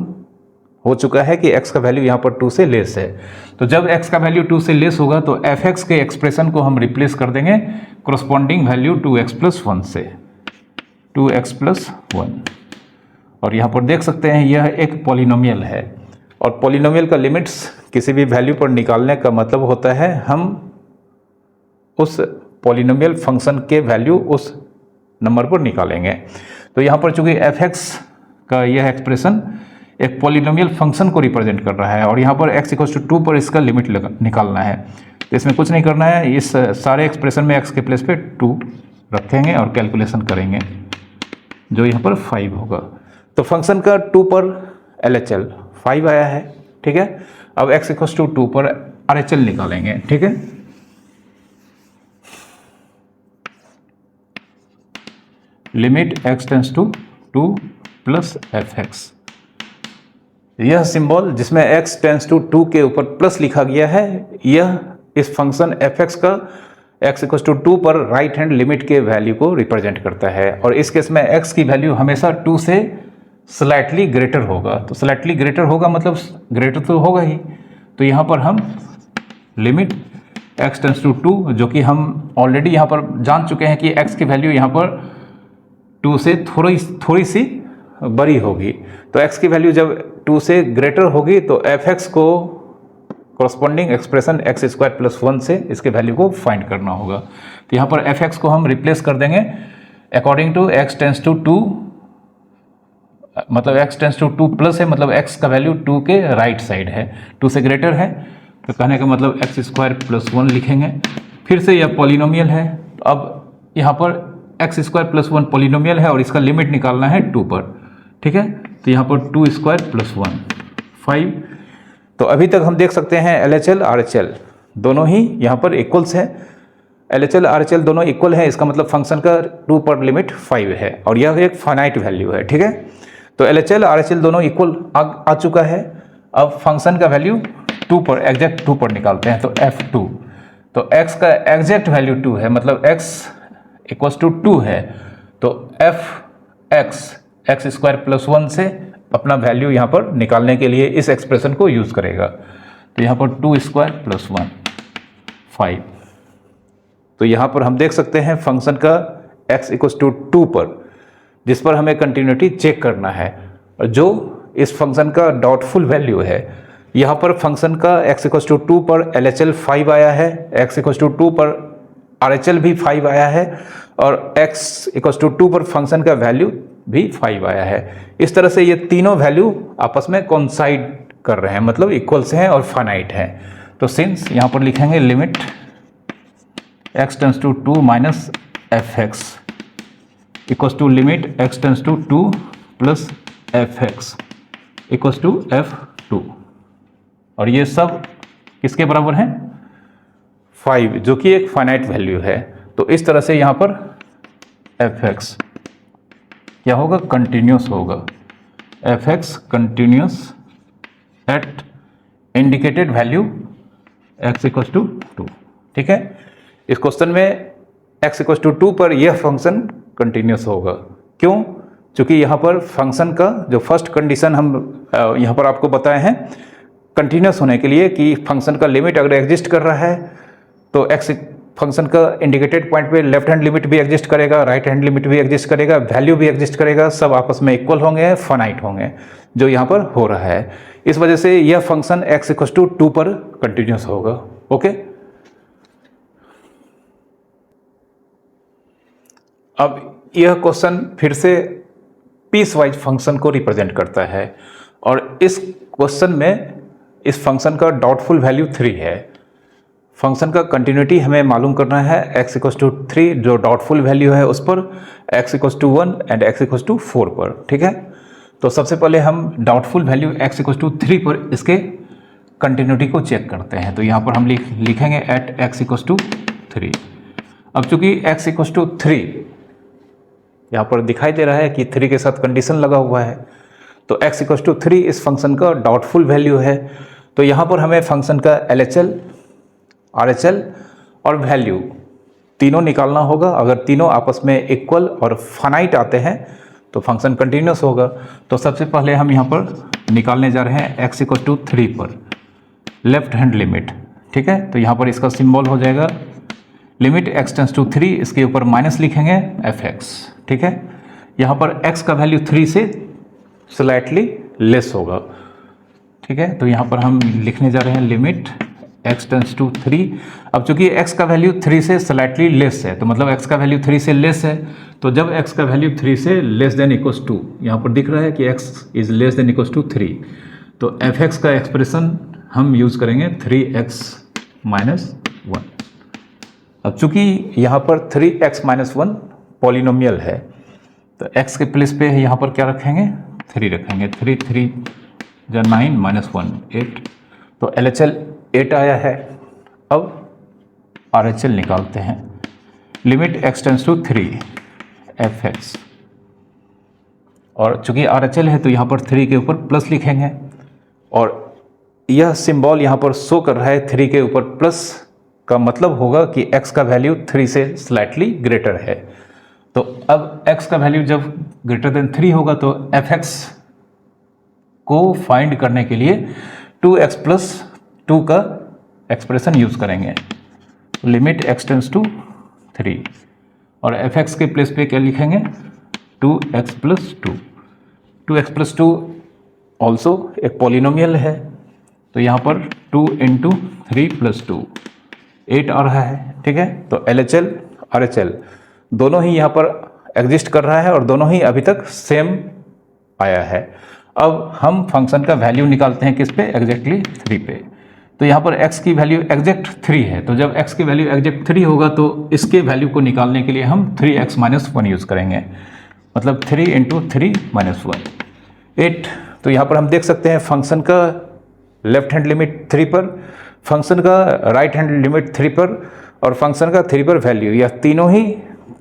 हो चुका है कि x का वैल्यू यहाँ पर 2 से लेस है, तो जब x का वैल्यू 2 से लेस होगा तो एफ एक्स के एक्सप्रेशन को हम रिप्लेस कर देंगे कोरस्पॉन्डिंग वैल्यू 2x प्लस 1 से, 2x प्लस 1। और यहाँ पर देख सकते हैं यह एक पॉलिनोमियल है और पॉलिनोमियल का लिमिट्स किसी भी वैल्यू पर निकालने का मतलब होता है हम उस पॉलिनोमियल फंक्शन के वैल्यू उस नंबर पर निकालेंगे। तो यहाँ पर चूंकि एफ एक्स का यह एक्सप्रेशन एक पॉलिनोमियल फंक्शन को रिप्रेजेंट कर रहा है और यहाँ पर x इक्वल्स टू 2 पर इसका लिमिट निकालना है, तो इसमें कुछ नहीं करना है, इस सारे एक्सप्रेशन में x के प्लेस पे 2 रखेंगे और कैलकुलेशन करेंगे जो यहाँ पर 5 होगा। तो फंक्शन का 2 पर LHL 5 आया है। ठीक ठीक है। अब x इक्वल टू 2 पर RHL निकालेंगे, ठीक है। Limit x tends to 2 plus fx, यह सिंबल जिसमें x टेंस टू 2 के ऊपर प्लस लिखा गया है, यह इस फंक्शन fx का x इक्वल टू 2 पर राइट हैंड लिमिट के वैल्यू को रिप्रेजेंट करता है। और इस केस में x की वैल्यू हमेशा 2 से स्लाइटली ग्रेटर होगा। तो स्लाइटली ग्रेटर होगा मतलब ग्रेटर तो होगा ही। तो यहाँ पर हम लिमिट x टेंस टू 2, जो कि हम ऑलरेडी यहाँ पर जान चुके हैं कि x की वैल्यू यहाँ पर 2 से थोड़ी सी बड़ी होगी। तो x की वैल्यू जब 2 से ग्रेटर होगी तो fx को corresponding expression x square plus 1 से इसके वैल्यू को फाइंड करना होगा। तो यहाँ पर fx को हम रिप्लेस कर देंगे according to x tends to 2, मतलब x टेंस टू 2 प्लस है, मतलब x का वैल्यू 2 के राइट साइड है, 2 से ग्रेटर है। तो कहने का मतलब x स्क्वायर प्लस 1 लिखेंगे। फिर से यह पॉलिनोमियल है। तो अब यहाँ पर x स्क्वायर प्लस 1 पॉलिनोमियल है और इसका लिमिट निकालना है 2 पर, ठीक है। तो यहाँ पर 2 स्क्वायर प्लस 1 5। तो अभी तक हम देख सकते हैं LHL RHL दोनों ही यहाँ पर इक्वल्स हैं। LHL RHL दोनों इक्वल है, इसका मतलब फंक्शन का 2 पर लिमिट 5 है और यह एक फाइनाइट वैल्यू है, ठीक है। तो LHL RHL दोनों इक्वल आ चुका है। अब फंक्शन का वैल्यू 2 पर एग्जैक्ट 2 पर निकालते हैं। तो F2, तो x का एग्जैक्ट वैल्यू 2 है, मतलब x इक्वल्स टू 2 है। तो x स्क्वायर प्लस 1 से अपना वैल्यू यहाँ पर निकालने के लिए इस एक्सप्रेशन को यूज करेगा। तो यहाँ पर 2 स्क्वायर प्लस 1 5। तो यहाँ पर हम देख सकते हैं फंक्शन का x इक्वल्स टू 2 पर, जिस पर हमें कंटिन्यूटी चेक करना है, और जो इस फंक्शन का डाउटफुल वैल्यू है। यहाँ पर फंक्शन का x इक्वल्स टू 2 पर LHL 5 आया है, x इक्वल्स टू 2 पर RHL भी 5 आया है और x इक्वल्स टू 2 पर फंक्शन का वैल्यू भी 5 आया है। इस तरह से ये तीनों वैल्यू आपस में कोइंसाइड कर रहे हैं, मतलब इक्वल्स हैं और फाइनाइट हैं। तो सिंस यहाँ पर लिखेंगे limit x tends to 2 minus fx equals to limit x tends to 2 plus fx equals to f2, और ये सब किसके बराबर हैं 5, जो कि एक फाइनाइट वैल्यू है। तो इस तरह से यहाँ पर fx क्या होगा, कंटिन्यूस होगा। fx continuous at indicated value x equals to 2, ठीक है। इस क्वेश्चन में x इक्वल्स टू 2 पर यह फंक्शन कंटिन्यूस होगा। क्यों? क्योंकि यहाँ पर फंक्शन का जो फर्स्ट कंडीशन हम यहाँ पर आपको बताए हैं कंटिन्यूस होने के लिए, कि फंक्शन का लिमिट अगर एग्जिस्ट कर रहा है तो x फंक्शन का इंडिकेटेड पॉइंट पे लेफ्ट हैंड लिमिट भी एग्जिस्ट करेगा, राइट हैंड लिमिट भी एग्जिस्ट करेगा, वैल्यू भी एग्जिस्ट करेगा, सब आपस में इक्वल होंगे, फाइनाइट होंगे, जो यहाँ पर हो रहा है। इस वजह से यह फंक्शन x इक्वल टू 2 पर कंटिन्यूस होगा। ओके, अब यह क्वेश्चन फिर से पीस वाइज फंक्शन को रिप्रेजेंट करता है, और इस क्वेश्चन में इस फंक्शन का डाउटफुल वैल्यू 3 है। फंक्शन का कंटिन्यूटी हमें मालूम करना है x इक्वल टू 3 जो डाउटफुल वैल्यू है उस पर, x equal to 1 and x equal to 4 पर, ठीक है। तो सबसे पहले हम doubtful value x equal to 3 पर इसके कंटिन्यूटी को चेक करते हैं। तो यहाँ पर हम लिखेंगे एट x इक्वल टू 3। अब चूंकि x इक्वल टू 3 यहाँ पर दिखाई दे रहा है कि 3 के साथ कंडीशन लगा हुआ है, तो x इक्वल टू 3 इस फंक्शन का डाउटफुल वैल्यू है। तो यहाँ पर हमें फंक्शन का LHL RHL और वैल्यू तीनों निकालना होगा। अगर तीनों आपस में इक्वल और फाइनाइट आते हैं तो फंक्शन कंटिन्यूस होगा। तो सबसे पहले हम यहाँ पर निकालने जा रहे हैं x इक्वल टू 3 पर लेफ्ट हैंड लिमिट, ठीक है। तो यहाँ पर इसका सिंबल हो जाएगा लिमिट x टेंस टू 3, इसके ऊपर माइनस लिखेंगे fx, ठीक है। यहाँ पर x का वैल्यू 3 से स्लाइटली लेस होगा, ठीक है। तो यहाँ पर हम लिखने जा रहे हैं लिमिट x टेंस टू 3। अब चूंकि x का वैल्यू 3 से स्लाइटली लेस है, तो मतलब x का वैल्यू 3 से लेस है, तो जब x का वैल्यू 3 से लेस देन इक्वल्स टू, यहाँ पर दिख रहा है कि x is less than equals to 3, तो fx का एक्सप्रेशन हम यूज करेंगे 3x माइनस 1। अब चूंकि यहाँ पर 3x माइनस 1 पॉलिनोमियल है, तो x के प्लेस पे यहाँ पर क्या रखेंगे 3 रखेंगे। 3 3 या 9 माइनस 1 8, तो LHL 8 आया है। अब RHL निकालते हैं। Limit x tends to 3 fx, और चूंकि RHL है तो यहाँ पर 3 के ऊपर प्लस लिखेंगे, और यह सिंबल यहाँ पर शो कर रहा है 3 के ऊपर प्लस का मतलब होगा कि x का वैल्यू 3 से स्लाइटली ग्रेटर है। तो अब x का वैल्यू जब ग्रेटर देन 3 होगा तो fx को फाइंड करने के लिए 2x प्लस 2 का एक्सप्रेशन यूज करेंगे। लिमिट x टेंस टू 3, और fx के प्लेस पे क्या लिखेंगे 2x plus 2। 2x plus 2 also एक पॉलिनोमियल है, तो यहाँ पर 2 इंटू 3 प्लस 2 8 आ रहा है। ठीक है, तो LHL RHL दोनों ही यहाँ पर एग्जिस्ट कर रहा है और दोनों ही अभी तक सेम आया है। अब हम फंक्शन का वैल्यू निकालते हैं किस पे, एग्जैक्टली 3 पे। तो यहाँ पर x की वैल्यू एग्जैक्ट 3 है, तो जब x की वैल्यू एग्जैक्ट 3 होगा तो इसके वैल्यू को निकालने के लिए हम 3x माइनस 1 यूज़ करेंगे, मतलब 3 इंटू 3 माइनस 1 8। तो यहाँ पर हम देख सकते हैं फंक्शन का लेफ्ट हैंड लिमिट 3 पर, फंक्शन का राइट हैंड लिमिट 3 पर, और फंक्शन का 3 पर वैल्यू, यह तीनों ही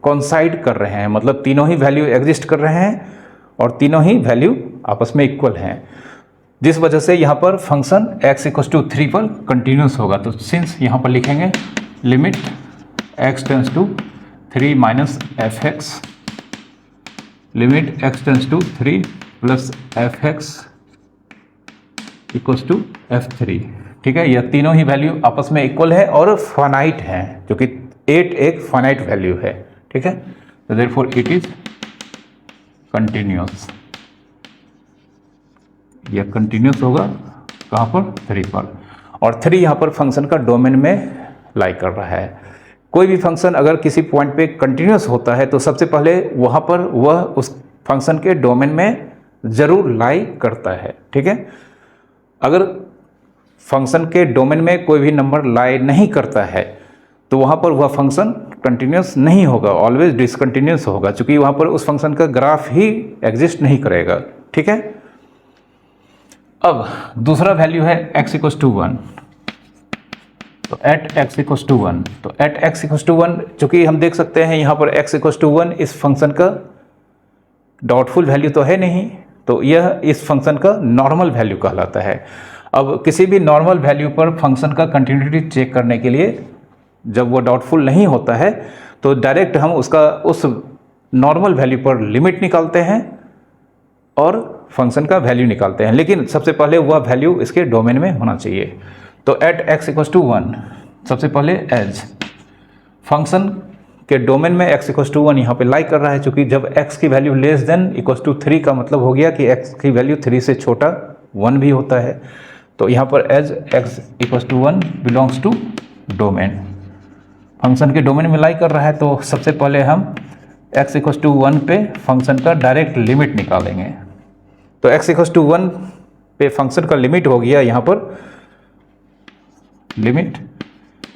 कॉन्साइड कर रहे हैं, मतलब तीनों ही वैल्यू एग्जिस्ट कर रहे हैं और तीनों ही वैल्यू आपस में इक्वल हैं, जिस वजह से यहाँ पर फंक्शन x इक्वल्स टू 3 पर कंटिन्यूस होगा। तो सिंस यहाँ पर लिखेंगे limit x tends to 3 minus fx, limit x tends to 3 plus fx equals to f3। ठीक है, यह तीनों ही वैल्यू आपस में इक्वल है और फाइनाइट है, क्योंकि 8 एक फाइनाइट वैल्यू है। ठीक है, तो देयरफॉर इट इज कंटिन्यूस। यह कंटिन्यूस होगा कहाँ पर, 3 पर, और 3 यहाँ पर फंक्शन का डोमेन में लाई कर रहा है। कोई भी फंक्शन अगर किसी पॉइंट पे कंटिन्यूस होता है तो सबसे पहले वहाँ पर वह उस फंक्शन के डोमेन में ज़रूर लाई करता है। ठीक है, अगर फंक्शन के डोमेन में कोई भी नंबर लाई नहीं करता है तो वहाँ पर वह फंक्शन कंटिन्यूस नहीं होगा, ऑलवेज डिसकंटिन्यूस होगा, क्योंकि वहाँ पर उस फंक्शन का ग्राफ ही एग्जिस्ट नहीं करेगा। ठीक है, अब दूसरा वैल्यू है x इक्वल्स टू 1, तो एट x इक्वल्स टू 1, तो एट x इक्वल्स टू 1 चूँकि हम देख सकते हैं यहाँ पर x इक्वल्स टू 1 इस फंक्शन का डॉटफुल वैल्यू तो है नहीं, तो यह इस फंक्शन का नॉर्मल वैल्यू कहलाता है। अब किसी भी नॉर्मल वैल्यू पर फंक्शन का कंटिन्यूटी चेक करने के लिए जब वो डाउटफुल नहीं होता है तो डायरेक्ट हम उसका उस नॉर्मल वैल्यू पर लिमिट निकालते हैं और फंक्शन का वैल्यू निकालते हैं, लेकिन सबसे पहले वह वैल्यू इसके डोमेन में होना चाहिए। तो एट x इक्वल्स टू 1 सबसे पहले एज फंक्शन के डोमेन में x इक्वल्स टू 1 यहाँ पे लाई कर रहा है, क्योंकि जब x की value less than equals to 3 का मतलब हो गया कि x की वैल्यू 3 से छोटा 1 भी होता है। तो यहाँ पर as x equals to 1 belongs to domain, function के डोमेन में लाई कर रहा है, तो सबसे पहले हम x इक्वल्स टू 1 पे फंक्शन का डायरेक्ट लिमिट निकालेंगे। तो x इक्वल्स टू 1 पे फंक्शन का लिमिट हो गया यहाँ पर लिमिट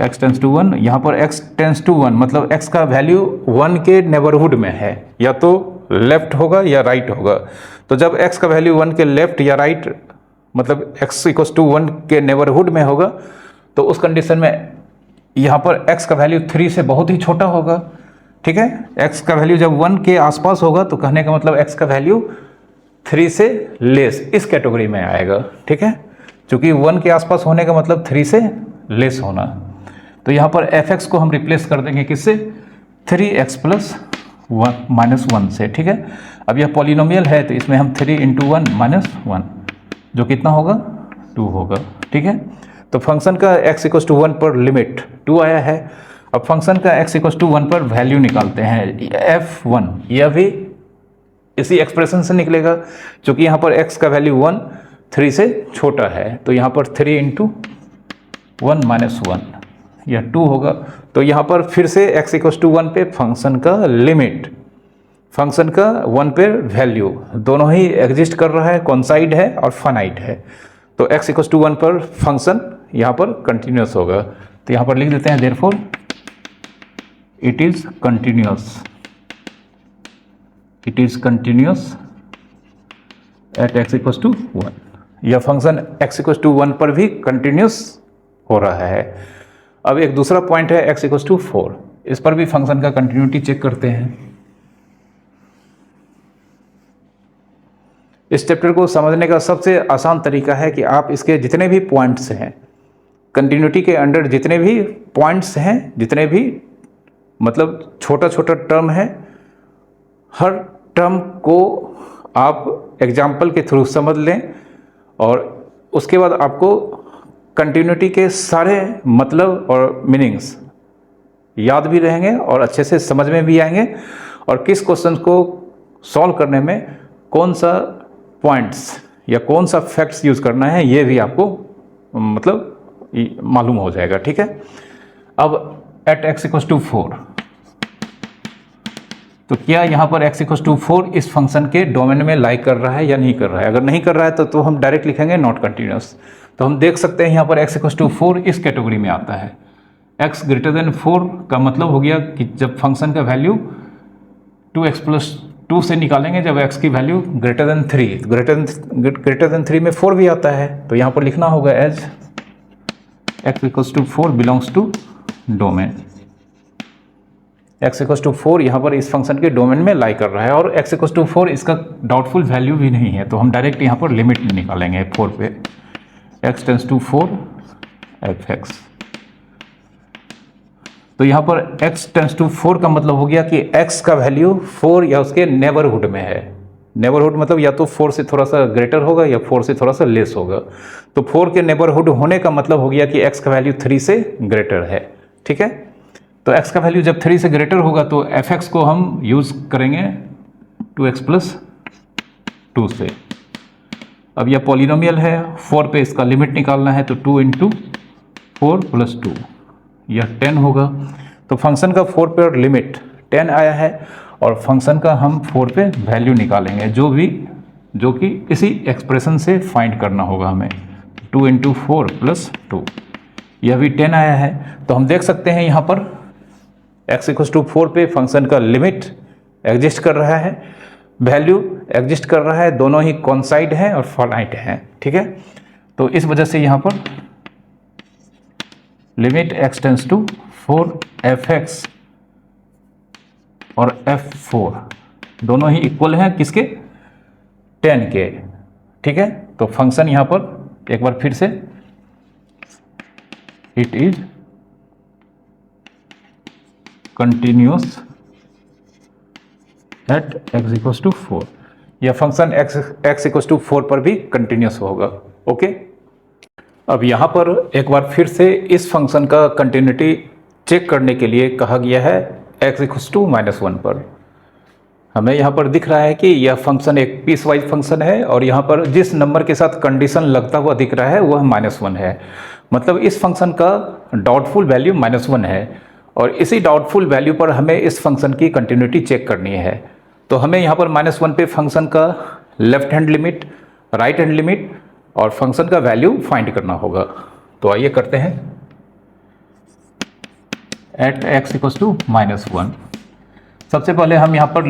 x टेंस टू 1, यहाँ पर x टेंस टू 1 मतलब x का वैल्यू 1 के नेबरहुड में है, या तो लेफ्ट होगा या राइट होगा। तो जब x का वैल्यू 1 के लेफ्ट या राइट मतलब x इक्वल्स टू 1 के नेबरहुड में होगा तो उस कंडीशन में यहाँ पर x का वैल्यू 3 से बहुत ही छोटा होगा। ठीक है, x का वैल्यू जब 1 के आसपास होगा तो कहने का मतलब x का वैल्यू 3 से लेस इस कैटेगरी में आएगा। ठीक है, क्योंकि 1 के आसपास होने का मतलब 3 से लेस होना। तो यहाँ पर fx को हम रिप्लेस कर देंगे किससे, 3x प्लस 1 माइनस 1 से। ठीक है, अब यह पॉलिनोमियल है तो इसमें हम 3 इंटू 1 माइनस 1 जो कितना होगा 2 होगा। ठीक है, तो फंक्शन का x इक्वल्स टू 1 पर लिमिट 2 आया है। अब फंक्शन का x इक्वल्स टू 1 पर वैल्यू निकालते हैं f1, यह भी इसी एक्सप्रेशन से निकलेगा, क्योंकि यहाँ पर x का वैल्यू 1 3 से छोटा है। तो यहाँ पर 3 इंटू 1 माइनस 1 यह 2 होगा। तो यहाँ पर फिर से x इक्वल्स टू 1 पे फंक्शन का लिमिट, फंक्शन का 1 पे वैल्यू, दोनों ही एग्जिस्ट कर रहा है, कॉन्साइड है और फाइनाइट है। तो x इक्वल्स टू 1 पर फंक्शन यहाँ पर कंटिन्यूस होगा। तो यहाँ पर लिख देते हैं therefore it is continuous, it is continuous at x equals to 1। यह फंक्शन x इक्वल टू 1 पर भी कंटिन्यूस हो रहा है। अब एक दूसरा पॉइंट है x इक्वल टू 4, इस पर भी फंक्शन का कंटिन्यूटी चेक करते हैं। इस चैप्टर को समझने का सबसे आसान तरीका है कि आप इसके जितने भी पॉइंट्स हैं, कंटिन्यूटी के अंडर जितने भी पॉइंट्स हैं, जितने भी मतलब छोटा छोटा टर्म है, हर टर्म को आप एग्जाम्पल के थ्रू समझ लें और उसके बाद आपको कंटिन्यूटी के सारे मतलब और मीनिंग्स याद भी रहेंगे और अच्छे से समझ में भी आएंगे, और किस क्वेश्चन को सॉल्व करने में कौन सा पॉइंट्स या कौन सा फैक्ट्स यूज़ करना है ये भी आपको मतलब मालूम हो जाएगा। ठीक है। अब एट x इक्वल टू 4, तो क्या यहाँ पर x इक्वल टू 4 इस फंक्शन के डोमेन में लाई कर रहा है या नहीं कर रहा है? अगर नहीं कर रहा है तो हम डायरेक्ट लिखेंगे नॉट कंटिन्यूस। तो हम देख सकते हैं यहाँ पर x इक्वल टू 4 इस कैटेगरी में आता है। x ग्रेटर देन 4 का मतलब हो गया कि जब फंक्शन का वैल्यू 2x प्लस 2 से निकालेंगे, जब x की value greater then 3, greater than 3 में 4 भी आता है, तो यहाँ पर लिखना होगा as x equal to 4 belongs to domain. x equal to 4 यहाँ पर इस फंक्शन के डोमेन में लाई कर रहा है, और x इक्वल टू 4 इसका डाउटफुल वैल्यू भी नहीं है, तो हम डायरेक्ट यहाँ पर लिमिट निकालेंगे 4 पे, x टेंस टू 4 f(x). तो यहाँ पर x टेंस टू 4 का मतलब हो गया कि x का वैल्यू 4 या उसके नेबरहुड में है। नेबरहुड मतलब या तो 4 से थोड़ा सा ग्रेटर होगा या 4 से थोड़ा सा लेस होगा। तो 4 के नेबरहुड होने का मतलब हो गया कि x का वैल्यू 3 से ग्रेटर है। ठीक है। तो x का वैल्यू जब 3 से ग्रेटर होगा तो f(x) को हम यूज़ करेंगे 2x प्लस 2 से। अब यह पॉलिनोमियल है, 4 पे इसका लिमिट निकालना है, तो 2 इंटू 4 प्लस 2 यह 10 होगा। तो फंक्शन का 4 पे लिमिट 10 आया है, और फंक्शन का हम 4 पे वैल्यू निकालेंगे जो कि इसी एक्सप्रेशन से फाइंड करना होगा हमें। 2 इंटू 4 प्लस 2 यह भी 10 आया है। तो हम देख सकते हैं यहाँ पर x इक्वल टू 4 पे फंक्शन का लिमिट एग्जिस्ट कर रहा है, वैल्यू एग्जिस्ट कर रहा है, दोनों ही कॉन्साइड हैं और फाइनाइट हैं। ठीक है। तो इस वजह से यहाँ पर limit x tends to 4 f(x) और f4 दोनों ही इक्वल हैं किसके? 10 के। ठीक है। तो फंक्शन यहाँ पर एक बार फिर से it is continuous at x equal to 4। यह फंक्शन x इक्वल टू 4 पर भी कंटिन्यूस होगा। ओके। अब यहाँ पर एक बार फिर से इस फंक्शन का कंटिन्यूटी चेक करने के लिए कहा गया है x इक्वल टू -1 पर। हमें यहाँ पर दिख रहा है कि यह फंक्शन एक पीस वाइज फंक्शन है, और यहाँ पर जिस नंबर के साथ कंडीशन लगता हुआ दिख रहा है वह -1 है। मतलब इस फंक्शन का डाउटफुल वैल्यू -1 है, और इसी डाउटफुल वैल्यू पर हमें इस फंक्शन की कंटिन्यूटी चेक करनी है। तो हमें यहाँ पर -1 पे फंक्शन का left hand limit, right hand limit और फंक्शन का वैल्यू फाइंड करना होगा। तो आइए करते हैं। एट x इक्वल टू -1, सबसे पहले हम यहाँ पर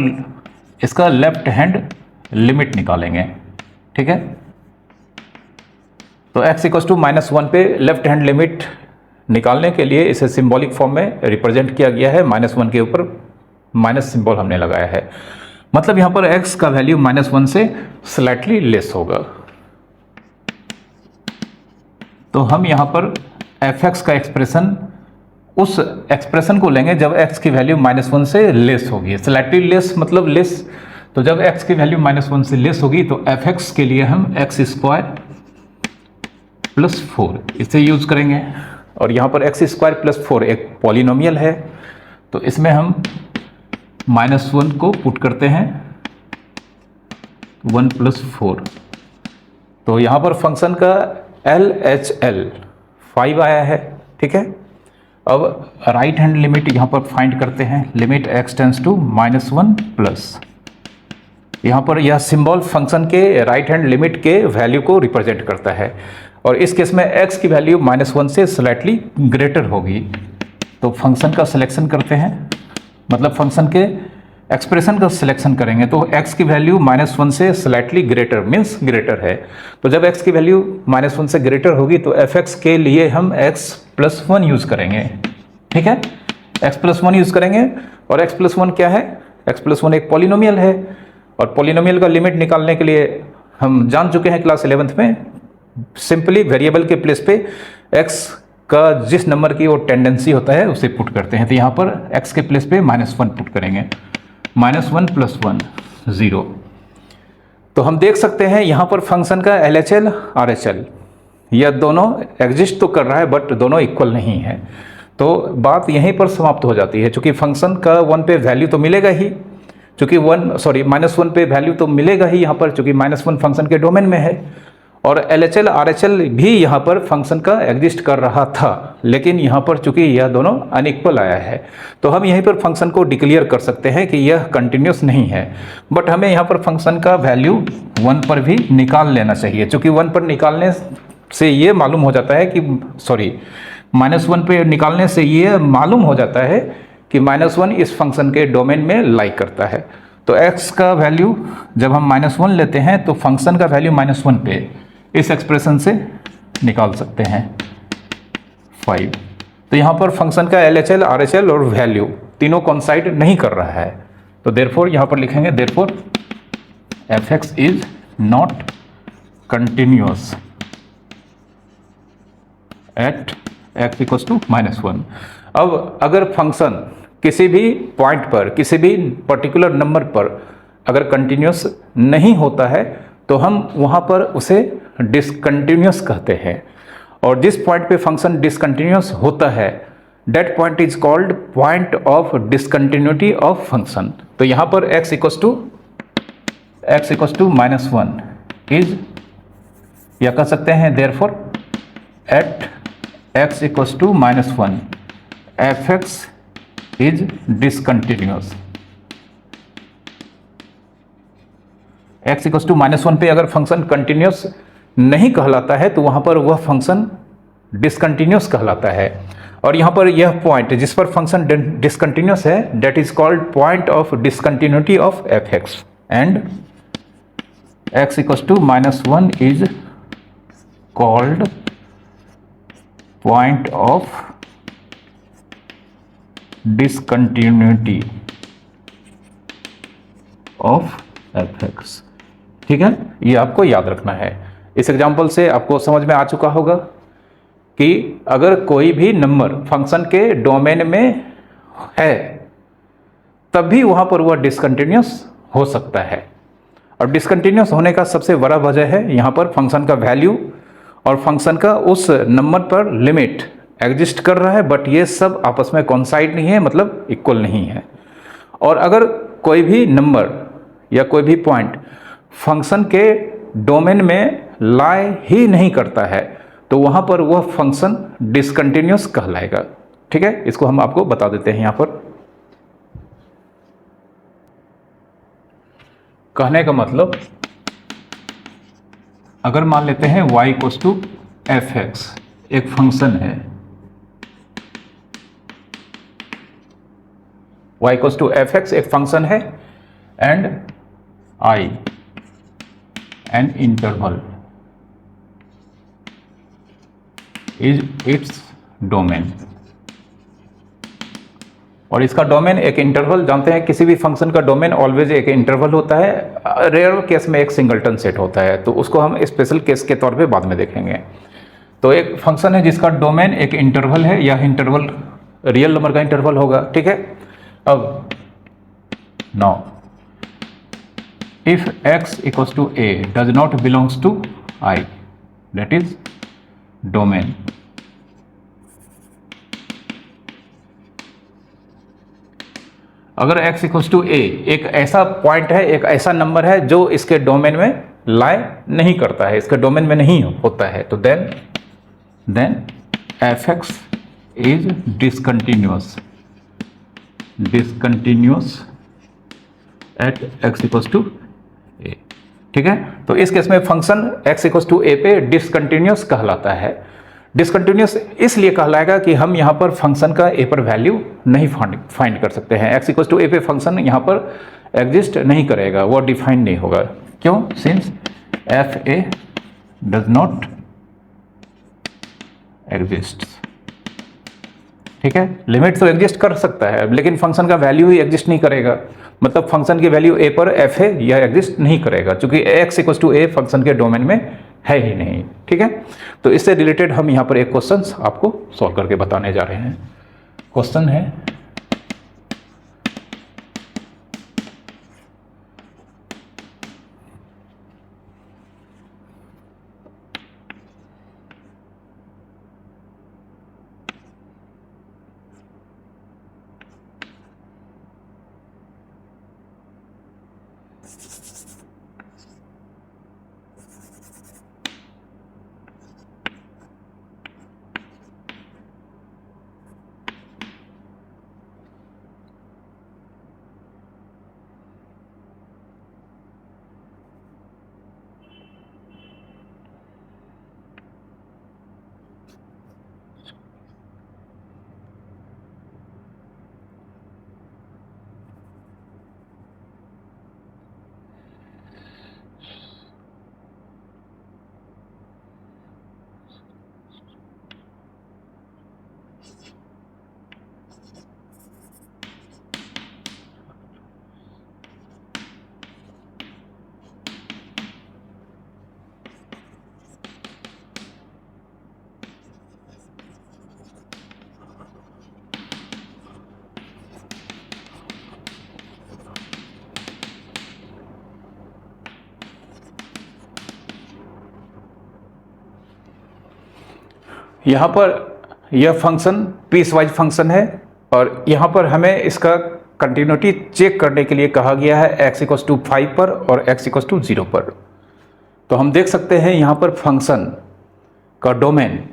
इसका लेफ्ट हैंड लिमिट निकालेंगे। ठीक है। तो x इक्वल टू -1 पे लेफ्ट हैंड लिमिट निकालने के लिए इसे सिंबॉलिक फॉर्म में रिप्रेजेंट किया गया है। -1 के ऊपर माइनस सिंबल हमने लगाया है, मतलब यहाँ पर x का वैल्यू -1 से स्लाइटली लेस होगा। तो हम यहाँ पर f(x) का एक्सप्रेशन, उस एक्सप्रेशन को लेंगे जब x की वैल्यू -1 से लेस होगी। स्लाइटली लेस मतलब लेस, तो जब x की वैल्यू -1 से लेस होगी तो f(x) के लिए हम x² प्लस 4 इसे यूज करेंगे। और यहाँ पर x² प्लस 4 एक पॉलिनोमियल है, तो इसमें हम -1 को पुट करते हैं 1 प्लस 4। तो यहाँ पर फंक्शन का LHL 5 आया है। ठीक है। अब राइट हैंड लिमिट यहाँ पर फाइंड करते हैं। Limit x tends to -1 plus, यहाँ पर यह सिंबल फंक्शन के राइट हैंड लिमिट के वैल्यू को रिप्रेजेंट करता है, और इस केस में x की वैल्यू -1 से स्लाइटली ग्रेटर होगी। तो फंक्शन का सिलेक्शन करते हैं, मतलब फंक्शन के एक्सप्रेशन का सिलेक्शन करेंगे तो x की वैल्यू -1 से स्लाइटली ग्रेटर मीन्स ग्रेटर है। तो जब x की वैल्यू -1 से ग्रेटर होगी तो fx के लिए हम x+1 यूज करेंगे। ठीक है, x+1 यूज करेंगे। और x+1 क्या है? x+1 एक पॉलिनोमियल है और पॉलिनोमियल का लिमिट निकालने के लिए हम जान चुके हैं क्लास 11th में, सिंपली वेरिएबल के प्लेस पे x का जिस नंबर की वो टेंडेंसी होता है उसे पुट करते हैं। तो यहाँ पर x के प्लेस पे -1 पुट करेंगे, -1 + 1 0। तो हम देख सकते हैं यहाँ पर फंक्शन का LHL RHL यह दोनों एग्जिस्ट तो कर रहा है बट दोनों इक्वल नहीं है। तो बात यहीं पर समाप्त हो जाती है। चूंकि फंक्शन का 1 पे वैल्यू तो मिलेगा ही, चूंकि -1 पे वैल्यू तो मिलेगा ही यहाँ पर, चूंकि -1 फंक्शन के डोमेन में है। और LHL RHL भी यहाँ पर फंक्शन का एग्जिस्ट कर रहा था, लेकिन यहाँ पर चूंकि यह दोनों अनइक्वल आया है तो हम यहीं पर फंक्शन को डिक्लेयर कर सकते हैं कि यह कंटिन्यूस नहीं है। बट हमें यहाँ पर फंक्शन का वैल्यू 1 पर भी निकाल लेना चाहिए, चूंकि 1 पर निकालने से ये मालूम हो जाता है कि -1 पे निकालने से ये मालूम हो जाता है कि -1 इस फंक्शन के डोमेन में लाई करता है। तो x का वैल्यू जब हम -1 लेते हैं तो फंक्शन का वैल्यू -1 पे इस एक्सप्रेशन से निकाल सकते हैं 5। तो यहाँ पर फंक्शन का LHL RHL और वैल्यू तीनों कॉन्साइड नहीं कर रहा है। तो देयरफॉर यहाँ पर लिखेंगे therefore fx is not continuous at x = -1। अब अगर फंक्शन किसी भी पॉइंट पर, किसी भी पर्टिकुलर नंबर पर अगर कंटिन्यूअस नहीं होता है तो हम वहाँ पर उसे डिसकंटिन्यूअस कहते हैं। और जिस पॉइंट पे फंक्शन डिसकंटिन्यूअस होता है that point is called point of discontinuity of function. तो यहाँ पर x = -1 इज, या कह सकते हैं therefore at x = -1 fx is discontinuous. x = -1 पे अगर फंक्शन कंटिन्यूअस नहीं कहलाता है तो वहां पर वह फंक्शन डिसकंटिन्यूअस कहलाता है। और यहां पर यह पॉइंट जिस पर फंक्शन डिसकंटिन्यूअस है that is called point of discontinuity of fx and x = -1 is called point of discontinuity of fx। ठीक है, ये आपको याद रखना है। इस एग्जाम्पल से आपको समझ में आ चुका होगा कि अगर कोई भी नंबर फंक्शन के डोमेन में है तब भी वहां पर वह डिसकंटिन्यूअस हो सकता है। और डिसकंटिन्यूअस होने का सबसे बड़ा वजह है यहाँ पर फंक्शन का वैल्यू और फंक्शन का उस नंबर पर लिमिट एग्जिस्ट कर रहा है, बट ये सब आपस में कॉन्साइड नहीं है, मतलब इक्वल नहीं है। और अगर कोई भी नंबर या कोई भी पॉइंट फंक्शन के डोमेन में लाई ही नहीं करता है तो वहां पर वह फंक्शन डिसकंटिन्यूअस कहलाएगा। ठीक है, इसको हम आपको बता देते हैं। यहां पर कहने का मतलब, अगर मान लेते हैं y = fx एक फंक्शन है, y = fx एक फंक्शन है and I an interval is its domain। और इसका डोमेन एक इंटरवल, जानते हैं किसी भी फंक्शन का डोमेन ऑलवेज एक इंटरवल होता है, रेयर केस में एक सिंगलटन सेट होता है, तो उसको हम स्पेशल केस के तौर पे बाद में देखेंगे। तो एक फंक्शन है जिसका डोमेन एक इंटरवल है, या इंटरवल रियल नंबर का इंटरवल होगा। ठीक है, अब now if x = a does not belongs to I, that is domain। अगर x = a एक ऐसा पॉइंट है, एक ऐसा नंबर है जो इसके डोमेन में लाई नहीं करता है, इसके डोमेन में नहीं होता है, तो then fx is discontinuous at x = a। ठीक है, तो इस केस में फंक्शन x = a पे डिसकंटिन्यूअस कहलाता है। डिसकंटिन्यूस इसलिए कहलाएगा कि हम यहाँ पर फंक्शन का ए पर वैल्यू नहीं फाइंड कर सकते हैं। एक्स इक्वल टू ए पे फंक्शन यहाँ पर एग्जिस्ट नहीं करेगा, वो डिफाइन नहीं होगा। क्यों? Since F A does not exist. ठीक है, लिमिट तो एग्जिस्ट कर सकता है लेकिन फंक्शन का वैल्यू ही एग्जिस्ट नहीं करेगा, मतलब फंक्शन की वैल्यू ए पर एफ है यह एग्जिस्ट नहीं करेगा, क्योंकि x equal to a function के डोमेन में है ही नहीं। ठीक है, तो इससे रिलेटेड हम यहाँ पर एक क्वेश्चन आपको सॉल्व करके बताने जा रहे हैं। क्वेश्चन है यहाँ पर यह फंक्शन पीस वाइज फंक्शन है और यहाँ पर हमें इसका कंटिन्यूटी चेक करने के लिए कहा गया है x इक्वल टू 5 पर और x इक्वल टू 0 पर। तो हम देख सकते हैं यहाँ पर फंक्शन का डोमेन,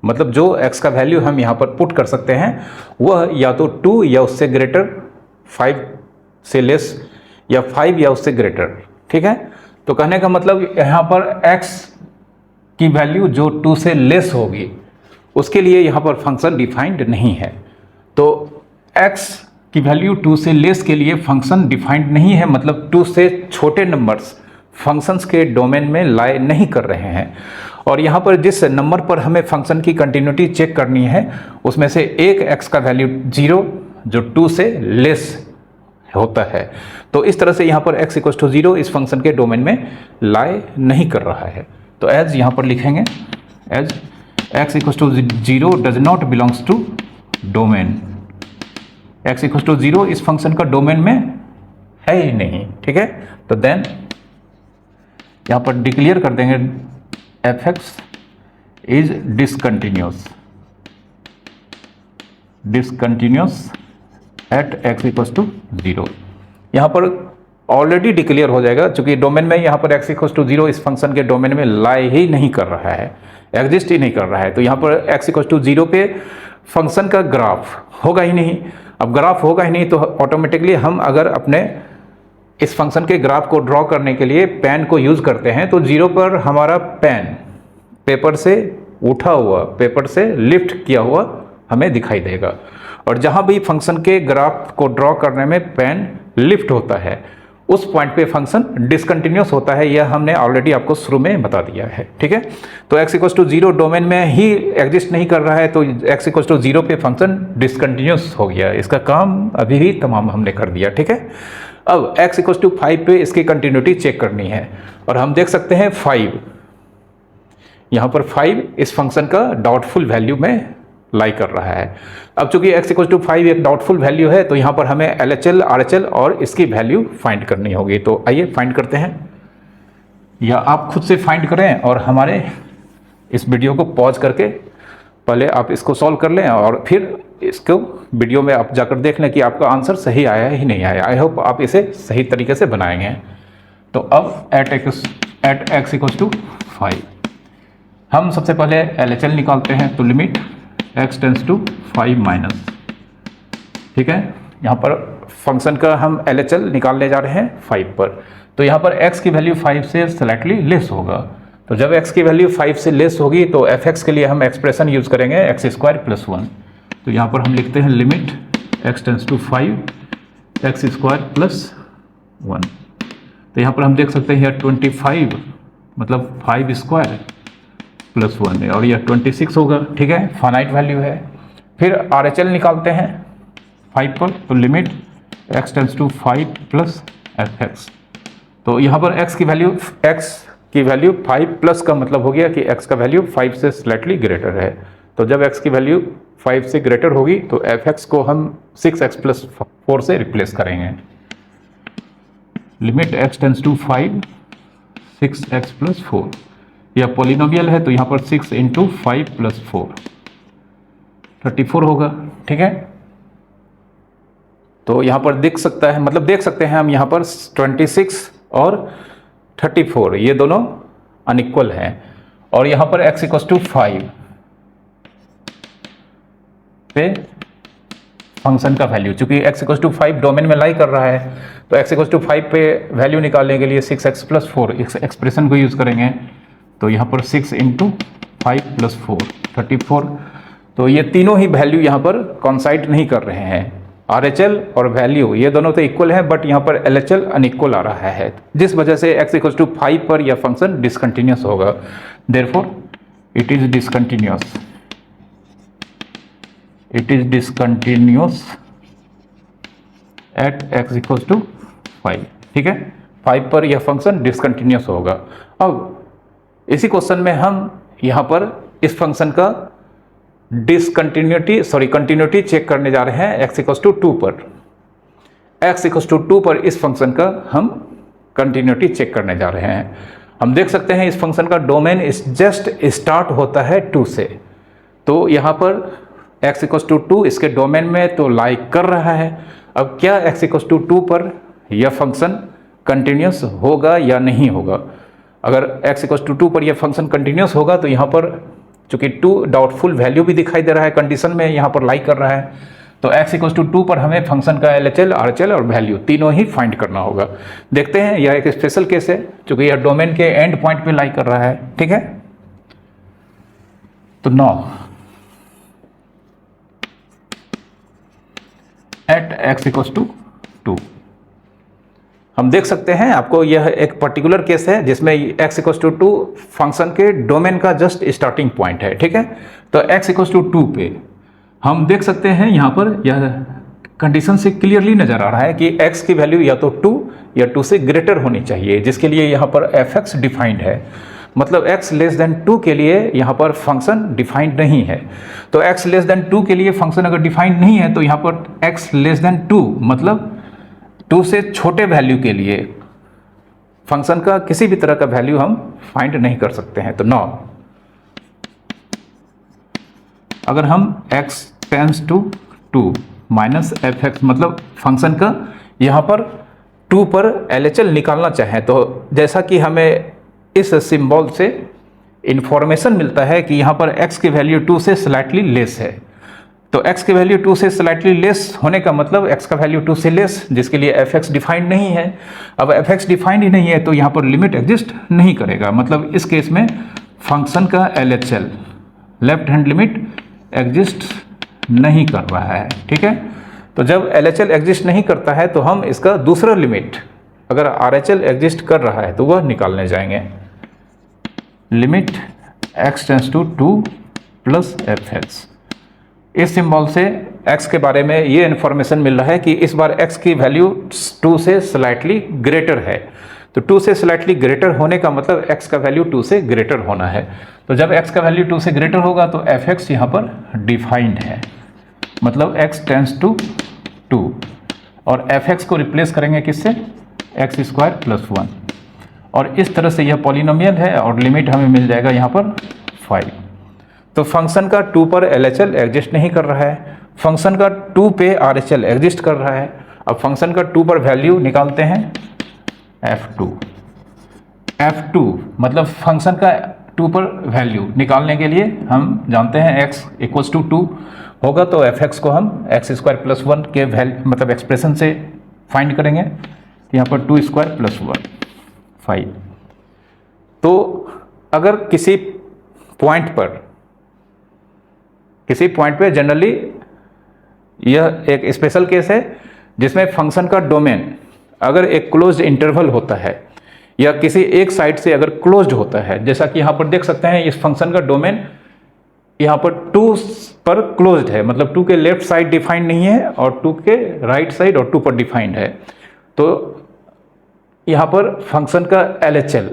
मतलब जो x का वैल्यू हम यहाँ पर पुट कर सकते हैं वह या तो 2 या उससे ग्रेटर, 5 से लेस या 5 या उससे ग्रेटर। ठीक है, तो कहने का मतलब यहाँ पर x की वैल्यू जो 2 से लेस होगी उसके लिए यहाँ पर फंक्शन डिफाइंड नहीं है। तो x की वैल्यू 2 से लेस के लिए फंक्शन डिफाइंड नहीं है, मतलब 2 से छोटे नंबर्स फंक्शंस के डोमेन में लाई नहीं कर रहे हैं। और यहाँ पर जिस नंबर पर हमें फंक्शन की कंटिन्यूटी चेक करनी है उसमें से एक x का वैल्यू 0 जो 2 से लेस होता है, तो इस तरह से यहाँ पर x इक्वल टू 0 इस फंक्शन के डोमेन में लाई नहीं कर रहा है। तो एज यहाँ पर लिखेंगे as x equal to 0 does not belongs to domain, x equal to 0 इस फंक्शन का डोमेन में है ही नहीं। ठीक है, तो देन यहाँ पर डिक्लेयर कर देंगे f(x) is discontinuous at x equal to 0। यहाँ पर ऑलरेडी डिक्लेयर हो जाएगा क्योंकि डोमेन में यहाँ पर x इक्वल टू 0 इस फंक्शन के डोमेन में लाई ही नहीं कर रहा है, एग्जिस्ट ही नहीं कर रहा है। तो यहाँ पर x इक्वल टू 0 पे फंक्शन का ग्राफ होगा ही नहीं। अब ग्राफ होगा ही नहीं तो ऑटोमेटिकली हम अगर अपने इस फंक्शन के ग्राफ को ड्रॉ करने के लिए पेन को यूज़ करते हैं तो 0 पर हमारा पेन पेपर से उठा हुआ, पेपर से लिफ्ट किया हुआ हमें दिखाई देगा। और जहाँ भी फंक्शन के ग्राफ को ड्रॉ करने में पेन लिफ्ट होता है उस पॉइंट पे फंक्शन डिसकंटिन्यूअस होता है, यह हमने ऑलरेडी आपको शुरू में बता दिया है। ठीक है, तो x इक्वल टू 0 डोमेन में ही एग्जिस्ट नहीं कर रहा है तो x इक्वल टू 0 पे फंक्शन डिसकंटिन्यूअस हो गया, इसका काम अभी ही तमाम हमने कर दिया। ठीक है, अब x इक्वल टू 5 पे इसकी कंटिन्यूटी चेक करनी है और हम देख सकते हैं 5, यहाँ पर 5 इस फंक्शन का डाउटफुल वैल्यू में लाई कर रहा है। अब चूंकि x इक्वल टू 5 एक डाउटफुल वैल्यू है तो यहाँ पर हमें LHL RHL और इसकी वैल्यू फाइंड करनी होगी। तो आइए फाइंड करते हैं, या आप खुद से फाइंड करें और हमारे इस वीडियो को पॉज करके पहले आप इसको सॉल्व कर लें और फिर इसको वीडियो में आप जाकर देख लें कि आपका आंसर सही आया है ही नहीं आया। आई होप आप इसे सही तरीके से बनाएंगे। तो अब एट x इक्वल टू 5 हम सबसे पहले LHL निकालते हैं। तो limit x tends to 5 minus, ठीक है, यहाँ पर फंक्शन का हम LHL निकालने जा रहे हैं 5 पर। तो यहाँ पर x की वैल्यू 5 से स्लाइटली लेस होगा तो जब x की वैल्यू 5 से लेस होगी तो fx के लिए हम एक्सप्रेशन यूज करेंगे x स्क्वायर प्लस 1। तो यहाँ पर हम लिखते हैं limit x tends to 5 x square plus 1। तो यहाँ पर हम देख सकते हैं 25 मतलब 5 स्क्वायर प्लस 1 है और यह 26 होगा, ठीक है, फाइनाइट वैल्यू है। फिर RHL निकालते हैं 5 पर, तो limit x tends to 5 plus fx। तो यहाँ पर x की वैल्यू 5 प्लस का मतलब हो गया कि x का वैल्यू 5 से स्लाइटली ग्रेटर है। तो जब x की वैल्यू 5 से ग्रेटर होगी तो fx को हम 6x प्लस 4 से रिप्लेस करेंगे। Limit x tends to 5 6x plus 4, यह पॉलिनोमियल है तो यहाँ पर 6 इंटू 5 प्लस 4 34 होगा, ठीक है। तो यहाँ पर देख सकता है, मतलब देख सकते हैं हम यहाँ पर 26 और 34 ये दोनों अनइक्वल हैं और यहाँ पर x इक्वल्स टू 5 पे फंक्शन का वैल्यू, चूंकि x इक्वल्स टू 5 डोमेन में लाई कर रहा है तो x इक्वल्स टू 5 पे वैल्यू निकालने के लिए 6x प्लस 4 इस एक्सप्रेशन को यूज करेंगे। तो यहाँ पर 6 इंटू 5 प्लस 4 34। तो ये तीनों ही वैल्यू यहाँ पर कॉन्साइड नहीं कर रहे हैं। RHL और वैल्यू ये दोनों तो इक्वल है बट यहाँ पर LHL अनइक्वल आ रहा है, जिस वजह से x इक्वल्स टू 5 पर यह फंक्शन डिसकंटिन्यूस होगा। Therefore it is discontinuous at x equals to 5, ठीक है। 5 पर यह फंक्शन डिसकंटिन्यूस होगा। अब इसी क्वेश्चन में हम यहाँ पर इस फंक्शन का कंटिन्यूटी चेक करने जा रहे हैं x इक्वल्स टू 2 पर। x इक्वल्स टू 2 पर इस फंक्शन का हम कंटिन्यूटी चेक करने जा रहे हैं। हम देख सकते हैं इस फंक्शन का डोमेन इस जस्ट स्टार्ट होता है 2 से, तो यहाँ पर x इक्वल्स टू 2 इसके डोमेन में तो लाइक कर रहा है। अब क्या x इक्वल्स टू 2 पर यह फंक्शन कंटिन्यूस होगा या नहीं होगा? अगर x इक्वल्स टू 2 पर यह फंक्शन कंटिन्यूस होगा तो यहाँ पर चूंकि 2 डाउटफुल वैल्यू भी दिखाई दे रहा है, कंडीशन में यहाँ पर लाइक कर रहा है, तो x इक्वल्स टू 2 पर हमें फंक्शन का LHL, RHL और वैल्यू तीनों ही फाइंड करना होगा। देखते हैं, यह एक स्पेशल केस है क्योंकि यह डोमेन के एंड पॉइंट पे लाइक कर रहा है, ठीक है। तो now at x equals to 2 हम देख सकते हैं, आपको यह एक पर्टिकुलर केस है जिसमें x इक्वल्स टू 2 फंक्शन के डोमेन का जस्ट स्टार्टिंग पॉइंट है, ठीक है। तो x इक्वल्स टू 2 पे हम देख सकते हैं यहाँ पर यह कंडीशन से क्लियरली नजर आ रहा है कि x की वैल्यू या तो 2 या 2 से ग्रेटर होनी चाहिए, जिसके लिए यहाँ पर fx डिफाइंड है। मतलब x लेस देन 2 के लिए यहाँ पर फंक्शन डिफाइंड नहीं है। तो x लेस देन 2 के लिए फंक्शन अगर डिफाइंड नहीं है तो यहाँ पर x लेस देन 2 मतलब 2 से छोटे वैल्यू के लिए फंक्शन का किसी भी तरह का वैल्यू हम फाइंड नहीं कर सकते हैं। तो नाउ अगर हम x tends to 2 minus fx मतलब फंक्शन का यहाँ पर 2 पर LHL निकालना चाहें, तो जैसा कि हमें इस सिंबल से इंफॉर्मेशन मिलता है कि यहाँ पर x की वैल्यू 2 से स्लाइटली लेस है, तो x की वैल्यू 2 से स्लाइटली लेस होने का मतलब x का वैल्यू 2 से लेस, जिसके लिए fx डिफाइंड नहीं है। अब fx डिफाइंड ही नहीं है तो यहाँ पर लिमिट एग्जिस्ट नहीं करेगा, मतलब इस केस में फंक्शन का LHL left hand limit exist नहीं कर रहा है, ठीक है। तो जब LHL एग्जिस्ट नहीं करता है तो हम इसका दूसरा लिमिट अगर RHL एग्जिस्ट कर रहा है तो वह निकालने जाएंगे। Limit x tends to 2 plus fx। इस सिंबल से x के बारे में ये इन्फॉर्मेशन मिल रहा है कि इस बार x की वैल्यू 2 से स्लाइटली ग्रेटर है। तो 2 से स्लाइटली ग्रेटर होने का मतलब x का वैल्यू 2 से ग्रेटर होना है। तो जब x का वैल्यू 2 से ग्रेटर होगा तो fx यहाँ पर डिफाइंड है, मतलब x टेंस टू 2 और fx को रिप्लेस करेंगे किससे? x स्क्वायर प्लस 1 और इस तरह से यह पॉलिनोमियल है और लिमिट हमें मिल जाएगा यहाँ पर 5। तो फंक्शन का 2 पर LHL एग्जिस्ट नहीं कर रहा है, फंक्शन का 2 पे RHL एग्जिस्ट कर रहा है। अब फंक्शन का 2 पर वैल्यू निकालते हैं f2 मतलब फंक्शन का 2 पर वैल्यू निकालने के लिए हम जानते हैं x इक्वल्स टू 2 होगा, तो fx को हम x स्क्वायर प्लस 1 के वैल्यू मतलब एक्सप्रेशन से फाइंड करेंगे। तो यहाँ पर 2 स्क्वायर प्लस 1 5। तो अगर किसी पॉइंट पे जनरली यह एक स्पेशल केस है जिसमें फंक्शन का डोमेन अगर एक क्लोज्ड इंटरवल होता है या किसी एक साइड से अगर क्लोज्ड होता है, जैसा कि यहाँ पर देख सकते हैं इस फंक्शन का डोमेन यहाँ पर 2 पर क्लोज्ड है, मतलब 2 के लेफ्ट साइड डिफाइंड नहीं है और 2 के राइट साइड और 2 पर डिफाइंड है। तो यहाँ पर फंक्शन का LHL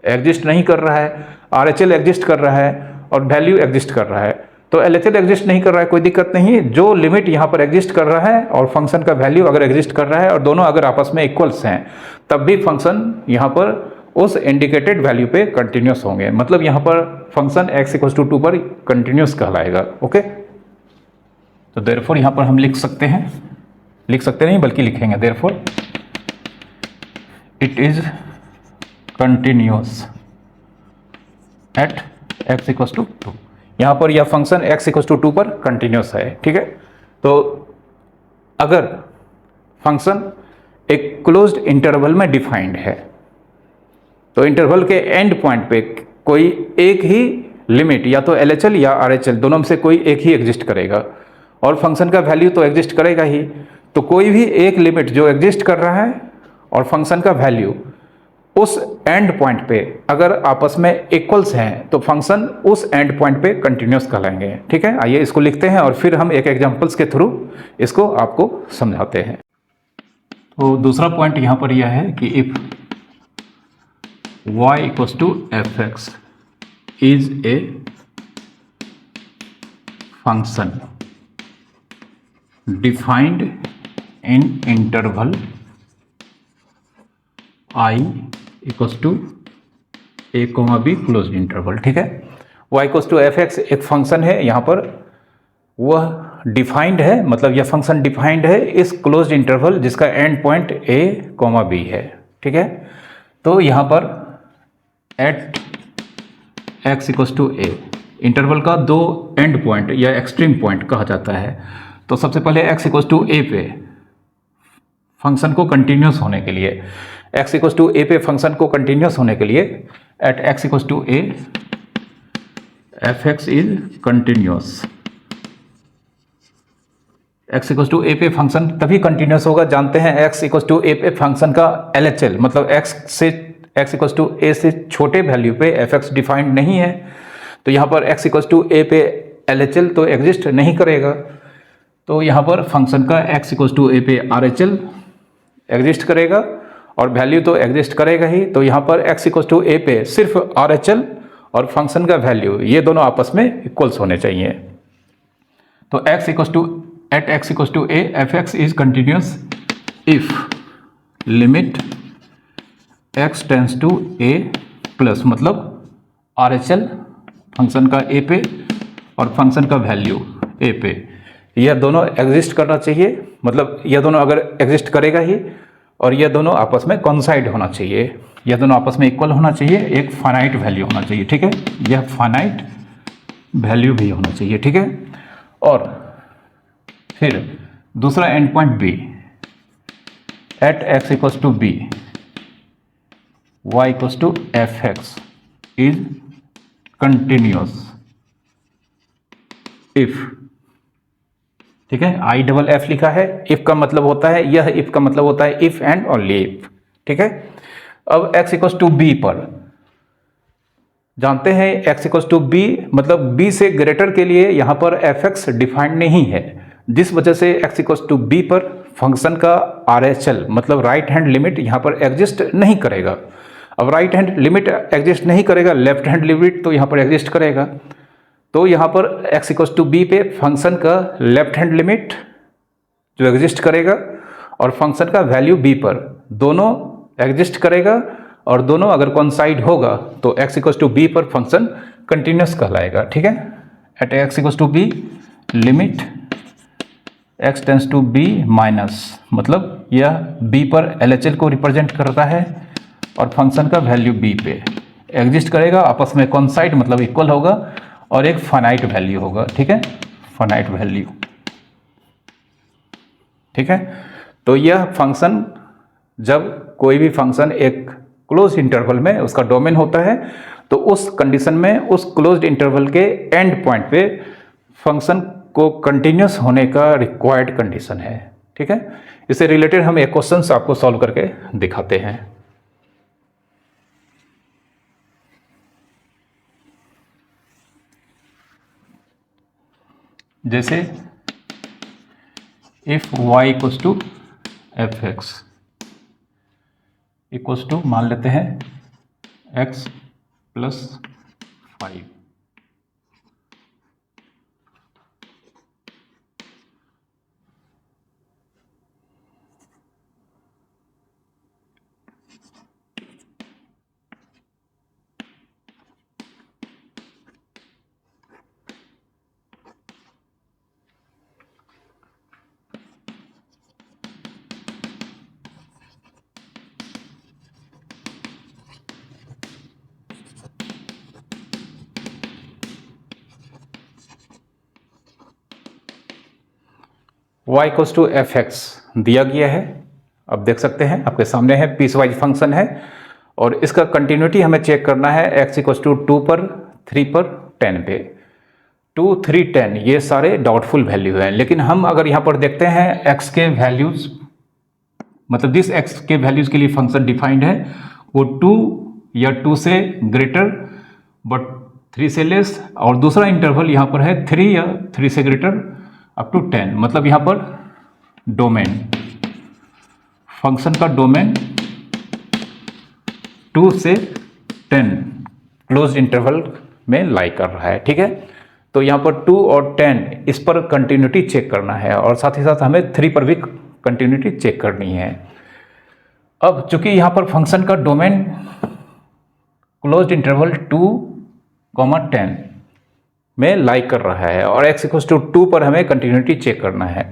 एग्जिस्ट नहीं कर रहा है, RHL एग्जिस्ट कर रहा है और वैल्यू एग्जिस्ट कर रहा है। तो LHL एग्जिस्ट नहीं कर रहा है, कोई दिक्कत नहीं, जो लिमिट यहाँ पर एग्जिस्ट कर रहा है और फंक्शन का वैल्यू अगर एग्जिस्ट कर रहा है और दोनों अगर आपस में इक्वल्स हैं तब भी फंक्शन यहाँ पर उस इंडिकेटेड वैल्यू पे कंटिन्यूस होंगे, मतलब यहाँ पर फंक्शन x=2 पर कंटिन्यूस कहलाएगा। ओके, तो देयरफॉर यहाँ पर हम लिख सकते नहीं बल्कि लिखेंगे therefore it is continuous eight x=2। यहाँ पर यह फंक्शन x=2 पर कंटिन्यूस है। ठीक है, तो अगर फंक्शन एक क्लोज्ड इंटरवल में डिफाइंड है तो इंटरवल के एंड पॉइंट पे कोई एक ही लिमिट या तो LHL या RHL दोनों में से कोई एक ही एग्जिस्ट करेगा और फंक्शन का वैल्यू तो एग्जिस्ट करेगा ही। तो कोई भी एक लिमिट जो एग्जिस्ट कर रहा है और फंक्शन का वैल्यू उस एंड पॉइंट पे अगर आपस में इक्वल्स हैं तो फंक्शन उस एंड पॉइंट पे कंटिन्यूस कहलाएंगे। ठीक है, आइए इसको लिखते हैं और फिर हम एक एग्जांपल्स के थ्रू इसको आपको समझाते हैं। तो दूसरा पॉइंट यहाँ पर यह है कि if y=fx is a function defined in interval i=a, closed interval. ठीक है, y=fx एक फंक्शन है, यहाँ पर वह डिफाइंड है, मतलब यह फंक्शन डिफाइंड है इस क्लोज्ड इंटरवल जिसका एंड पॉइंट a, b है। ठीक है, तो यहाँ पर एट x=a इंटरवल का 2 एंड पॉइंट या एक्सट्रीम पॉइंट कहा जाता है। तो सबसे पहले x=a पे फंक्शन को कंटिन्यूस होने के लिए eight x=a fx is continuous. x=a पे फंक्शन तभी कंटिन्यूस होगा, जानते हैं x=a पे फंक्शन का LHL मतलब x=a से छोटे वैल्यू पे fx डिफाइंड नहीं है, तो यहाँ पर x=a पे LHL तो एग्जिस्ट नहीं करेगा। तो यहाँ पर फंक्शन का x=a पे RHL एग्जिस्ट करेगा और वैल्यू तो एग्जिस्ट करेगा ही। तो यहाँ पर x=a पे सिर्फ RHL और फंक्शन का वैल्यू ये दोनों आपस में इक्वल्स होने चाहिए। तो at x=a fx is continuous if limit x→a plus, मतलब RHL फंक्शन का a पे और फंक्शन का वैल्यू a पे यह दोनों एग्जिस्ट करना चाहिए, मतलब यह दोनों अगर एग्जिस्ट करेगा ही और यह दोनों आपस में कॉन्साइड होना चाहिए, यह दोनों आपस में इक्वल होना चाहिए, एक फाइनाइट वैल्यू होना चाहिए। ठीक है, यह फाइनाइट वैल्यू भी होना चाहिए। ठीक है, और फिर दूसरा end point b at x=b y=fx is continuous if. ठीक है, IFF लिखा है, इफ का मतलब होता है यह, इफ का मतलब होता है इफ एंड ओनली इफ। ठीक है, अब x=b पर जानते हैं x=b मतलब b से ग्रेटर के लिए यहाँ पर fx डिफाइंड नहीं है, जिस वजह से x=b पर फंक्शन का RHL मतलब राइट हैंड लिमिट यहाँ पर एग्जिस्ट नहीं करेगा। अब राइट हैंड लिमिट एग्जिस्ट नहीं करेगा, लेफ्ट हैंड लिमिट तो यहाँ पर एग्जिस्ट करेगा। तो यहाँ पर x=b पे फंक्शन का लेफ्ट हैंड लिमिट जो एग्जिस्ट करेगा और फंक्शन का वैल्यू b पर दोनों एग्जिस्ट करेगा और दोनों अगर कॉन्साइड होगा तो x=b पर फंक्शन कंटिन्यूस कहलाएगा। ठीक है, eight x=b limit x→b minus, मतलब यह b पर LHL को रिप्रेजेंट करता है और फंक्शन का वैल्यू b पे एग्जिस्ट करेगा, आपस में कॉन्साइड मतलब इक्वल होगा और एक फाइनाइट वैल्यू होगा। ठीक है, फाइनाइट वैल्यू। ठीक है, तो यह फंक्शन जब कोई भी फंक्शन एक क्लोज इंटरवल में उसका डोमेन होता है तो उस कंडीशन में उस क्लोज्ड इंटरवल के एंड पॉइंट पे फंक्शन को कंटिन्यूस होने का रिक्वायर्ड कंडीशन है। ठीक है, इससे रिलेटेड हम एक क्वेश्चन आपको सॉल्व करके दिखाते हैं। जैसे if y equals to F x equals to मान लेते हैं x plus 5, y equals to F x दिया गया है। अब देख सकते हैं आपके सामने है, पीस वाइज फंक्शन है और इसका कंटिन्यूटी हमें चेक करना है x इक्वल्स टू 2 पर, 3 पर, 10 पे। 2, 3, 10 ये सारे डाउटफुल वैल्यू हैं, लेकिन हम अगर यहाँ पर देखते हैं x के वैल्यूज, मतलब जिस x के वैल्यूज के लिए फंक्शन डिफाइंड है वो 2 या 2 से ग्रेटर बट 3 से लेस, और दूसरा इंटरवल यहाँ पर है 3 या 3 से ग्रेटर अप टू 10। मतलब यहाँ पर डोमेन, फंक्शन का डोमेन 2 से 10 क्लोज इंटरवल में लाई कर रहा है। ठीक है, तो यहाँ पर 2 और 10 इस पर कंटिन्यूटी चेक करना है और साथ ही साथ हमें 3 पर भी कंटिन्यूटी चेक करनी है। अब चूंकि यहाँ पर फंक्शन का डोमेन क्लोज्ड इंटरवल 2, 10 में लाई कर रहा है और x इक्वल्स टू 2 पर हमें कंटिन्यूटी चेक करना है।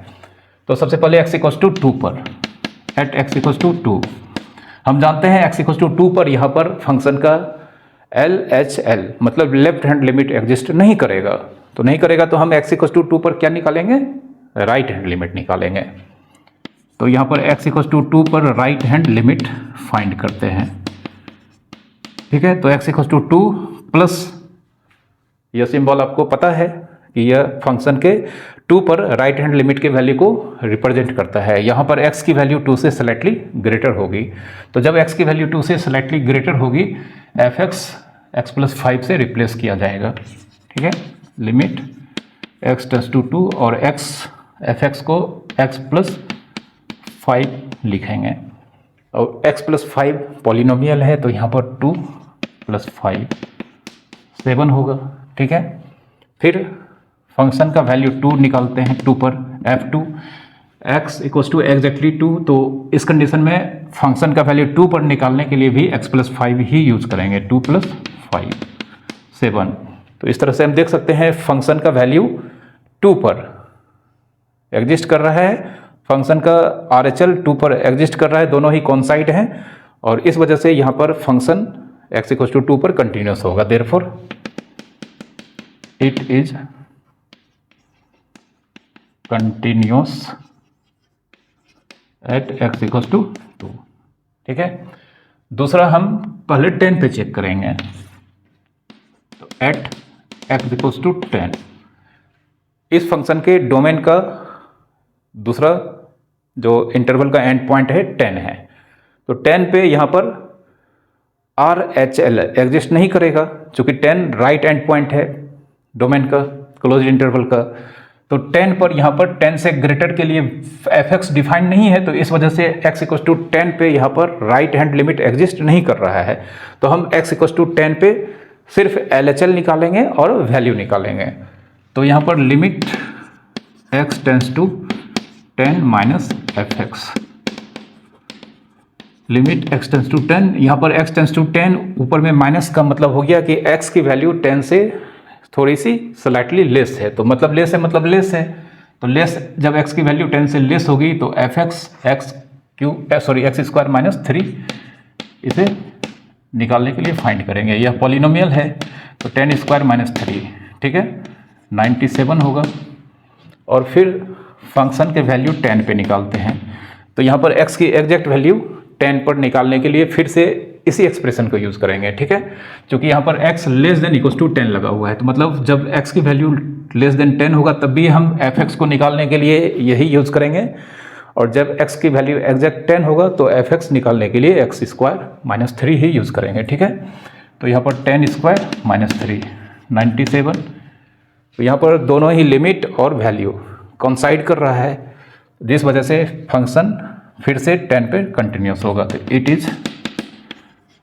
तो सबसे पहले x इक्वल्स टू 2 पर, एट x इक्वल्स टू 2 हम जानते हैं x इक्वल्स टू 2 पर यहाँ पर फंक्शन का LHL मतलब लेफ्ट हैंड लिमिट एग्जिस्ट नहीं करेगा। तो नहीं करेगा तो हम x इक्वल्स टू 2 पर क्या निकालेंगे, राइट हैंड लिमिट निकालेंगे। तो यहाँ पर x इक्वल्स टू 2 पर राइट हैंड लिमिट फाइंड करते हैं। ठीक है, तो x इक्वल्स टू 2 प्लस यह सिंबल आपको पता है कि यह फंक्शन के 2 पर राइट हैंड लिमिट के वैल्यू को रिप्रेजेंट करता है। यहाँ पर x की वैल्यू 2 से स्लाइटली ग्रेटर होगी, तो जब x की वैल्यू 2 से स्लाइटली ग्रेटर होगी एफ एक्स एक्स प्लस 5 से रिप्लेस किया जाएगा। ठीक है, लिमिट x टेंड्स टू 2 और x एफ एक्स को x प्लस 5 लिखेंगे और x प्लस 5 पॉलिनोमियल है तो यहाँ पर 2 प्लस 5 7 होगा। ठीक है, फिर फंक्शन का वैल्यू 2 निकालते हैं 2 पर, f2 x equals to exactly 2। तो इस कंडीशन में फंक्शन का वैल्यू 2 पर निकालने के लिए भी x प्लस 5 ही यूज करेंगे, 2 प्लस 5 7। तो इस तरह से हम देख सकते हैं फंक्शन का वैल्यू 2 पर एग्जिस्ट कर रहा है, फंक्शन का RHL 2 पर एग्जिस्ट कर रहा है, दोनों ही कॉन्साइड हैं और इस वजह से यहाँ पर फंक्शन x इक्वल्स टू 2 पर कंटिन्यूस होगा। Therefore it is continuous at x equals to 2। ठीक है, दूसरा हम पहले 10 पे चेक करेंगे। तो एट x इक्वल्स टू 10 इस फंक्शन के डोमेन का दूसरा जो इंटरवल का एंड पॉइंट है 10 है। तो 10 पे यहाँ पर RHL एग्जिस्ट नहीं करेगा क्योंकि 10 राइट एंड पॉइंट है डोमेन का, क्लोज इंटरवल का। तो 10 पर यहाँ पर 10 से ग्रेटर के लिए fx डिफाइंड नहीं है, तो इस वजह से x इक्वल्स टू 10 पे यहाँ पर राइट हैंड लिमिट एग्जिस्ट नहीं कर रहा है। तो हम x इक्वल्स टू 10 पे सिर्फ LHL निकालेंगे और वैल्यू निकालेंगे। तो यहाँ पर limit x tends to 10 minus fx, limit x tends to 10, यहाँ पर x टेंड्स टू 10 ऊपर में माइनस का मतलब हो गया कि x की वैल्यू 10 से थोड़ी सी स्लाइटली लेस है। तो मतलब लेस है, मतलब लेस है, तो लेस जब x की वैल्यू 10 से लेस होगी तो F x x square minus 3 इसे निकालने के लिए फाइंड करेंगे। यह पॉलिनोमियल है तो 10 स्क्वायर माइनस 3, ठीक है, 97 होगा। और फिर फंक्शन के वैल्यू 10 पे निकालते हैं। तो यहाँ पर x की एग्जैक्ट वैल्यू 10 पर निकालने के लिए फिर से इसी एक्सप्रेशन को यूज़ करेंगे, ठीक है। क्योंकि यहाँ पर x less than equal to 10 लगा हुआ है, तो मतलब जब x की वैल्यू लेस देन 10 होगा तब भी हम fx को निकालने के लिए यही यूज़ करेंगे, और जब x की वैल्यू एग्जैक्ट 10 होगा तो fx निकालने के लिए x स्क्वायर माइनस 3 ही यूज़ करेंगे, ठीक है। तो यहाँ पर 10 स्क्वायर माइनस 3 97। तो यहाँ पर दोनों ही लिमिट और वैल्यू कोइंसाइड कर रहा है, जिस वजह से फंक्शन फिर से 10 पे कंटिन्यूस होगा। तो it is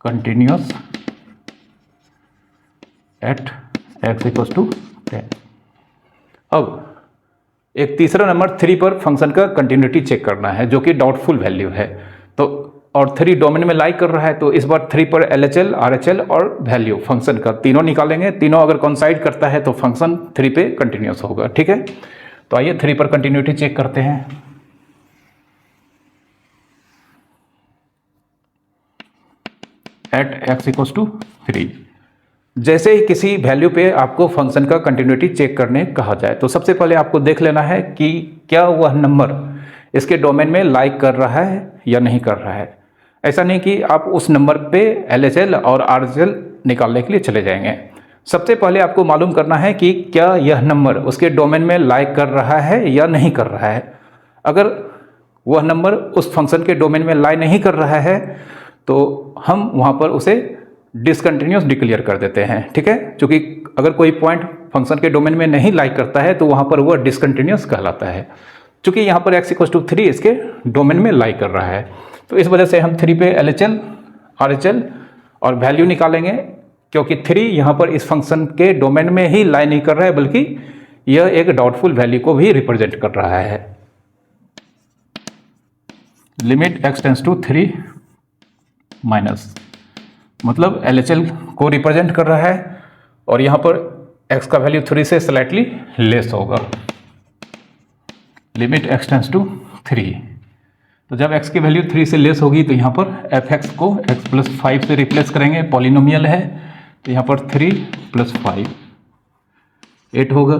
continuous at x equals to 10। अब एक तीसरा नंबर 3 पर फंक्शन का कंटिन्यूटी चेक करना है, जो कि डाउटफुल वैल्यू है। तो और 3 डोमेन में लाई कर रहा है, तो इस बार 3 पर LHL, RHL और वैल्यू फंक्शन का तीनों निकालेंगे। तीनों अगर कोइंसाइड करता है तो फंक्शन 3 पे कंटिन्यूस होगा, ठीक है। तो आइए 3 पर कंटिन्यूटी चेक करते हैं। At x equals to 3। जैसे ही किसी वैल्यू पे आपको फंक्शन का कंटिन्यूटी चेक करने कहा जाए, तो सबसे पहले आपको देख लेना है कि क्या वह नंबर इसके डोमेन में लाइक कर रहा है या नहीं कर रहा है। ऐसा नहीं कि आप उस नंबर पे LHL और RHL निकालने के लिए चले जाएंगे। सबसे पहले आपको मालूम करना है कि क्या यह नंबर उसके डोमेन में लाइक कर रहा है या नहीं कर रहा है। अगर वह नंबर उस फंक्शन के डोमेन में लाई नहीं कर रहा है तो हम वहाँ पर उसे डिसकंटिन्यूस डिक्लेयर कर देते हैं, ठीक है। क्योंकि अगर कोई पॉइंट फंक्शन के डोमेन में नहीं लाइक करता है तो वहाँ पर वह डिसकंटिन्यूस कहलाता है। क्योंकि यहाँ पर x इक्वल्स टू 3 इसके डोमेन में लाइक कर रहा है, तो इस वजह से हम 3 पे LHL, RHL और वैल्यू निकालेंगे। क्योंकि 3 यहाँ पर इस फंक्शन के डोमेन में ही लाई नहीं कर रहा है, बल्कि यह एक डाउटफुल वैल्यू को भी रिप्रेजेंट कर रहा है। Limit x tends to 3 minus, मतलब LHL को रिप्रेजेंट कर रहा है, और यहाँ पर x का वैल्यू 3 से स्लाइटली लेस होगा। Limit x tends to 3। तो जब x की वैल्यू 3 से लेस होगी तो यहाँ पर fx को x प्लस 5 से रिप्लेस करेंगे, पॉलिनोमियल है, तो यहाँ पर 3 प्लस 5 8 होगा।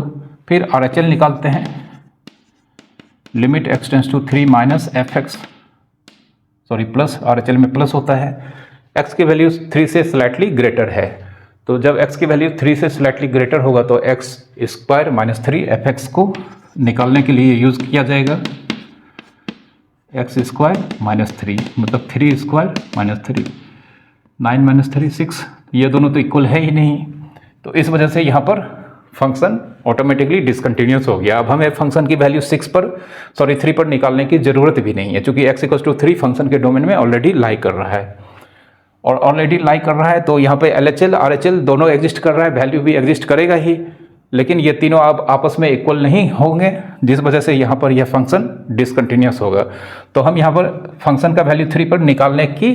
फिर RHL निकालते हैं। Limit x tends to 3 minus fx, sorry plus, RHL में प्लस होता है, x की वैल्यू 3 से स्लाइटली ग्रेटर है। तो जब x की वैल्यू 3 से स्लाइटली ग्रेटर होगा तो x स्क्वायर माइनस 3 fx को निकालने के लिए यूज़ किया जाएगा। x स्क्वायर माइनस 3 मतलब 3 स्क्वायर माइनस 3, 9 माइनस 3 6, ये दोनों तो इक्वल है ही नहीं। तो इस वजह से यहाँ पर फंक्शन ऑटोमेटिकली डिसकंटिन्यूस हो गया। अब हमें फंक्शन की वैल्यू 3 पर निकालने की ज़रूरत भी नहीं है, क्योंकि x इक्वल्स टू 3 फंक्शन के डोमेन में ऑलरेडी लाई कर रहा है, और ऑलरेडी लाई कर रहा है तो यहाँ पे LHL, RHL दोनों एग्जिस्ट कर रहा है, वैल्यू भी एग्जिस्ट करेगा ही, लेकिन ये तीनों अब आपस में इक्वल नहीं होंगे, जिस वजह से यहाँ पर यह फंक्शन डिसकंटिन्यूस होगा। तो हम यहाँ पर फंक्शन का वैल्यू 3 पर निकालने की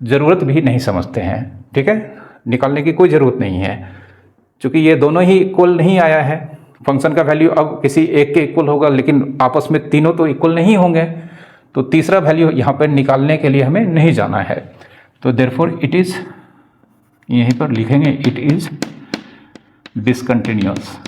ज़रूरत भी नहीं समझते हैं, ठीक है। निकालने की कोई ज़रूरत नहीं है, क्योंकि ये दोनों ही इक्वल नहीं आया है। फंक्शन का वैल्यू अब किसी एक के इक्वल होगा, लेकिन आपस में तीनों तो इक्वल नहीं होंगे, तो तीसरा वैल्यू यहाँ पर निकालने के लिए हमें नहीं जाना है। तो देयरफॉर इट इज़, यहीं पर लिखेंगे it is discontinuous.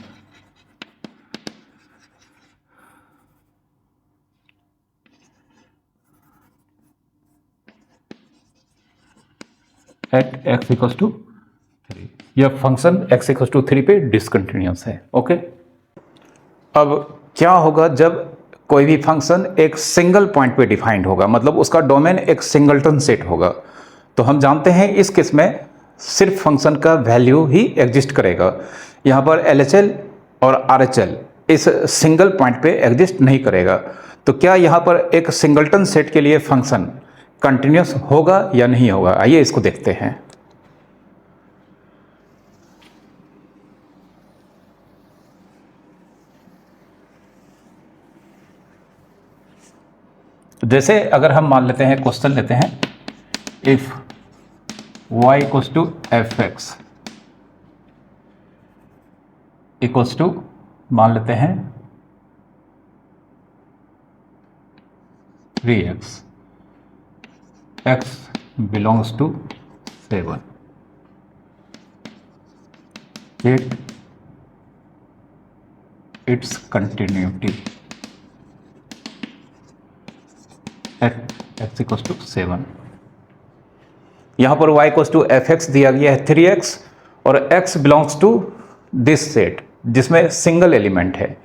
At x equals to 3, यह फंक्शन x इक्वल्स टू 3 पे डिसकंटिन्यूअस है, ओके। अब क्या होगा जब कोई भी फंक्शन एक सिंगल पॉइंट पे डिफाइंड होगा, मतलब उसका डोमेन एक सिंगलटन सेट होगा। तो हम जानते हैं इस केस में सिर्फ फंक्शन का वैल्यू ही एग्जिस्ट करेगा। यहाँ पर LHL और RHL इस सिंगल पॉइंट पे एग्जिस्ट नहीं करेगा। तो क्या यहाँ पर एक सिंगलटन सेट के लिए फंक्शन कंटिन्यूस होगा या नहीं होगा, आइए इसको देखते हैं। जैसे अगर हम मान लेते हैं, क्वेश्चन लेते हैं, if y equals to fx equals to, मान लेते हैं 3x, x belongs to 7, check its continuity at x equals to 7। यहाँ पर y equals to F x दिया गया है 3x और x belongs to this set जिसमें सिंगल एलिमेंट है।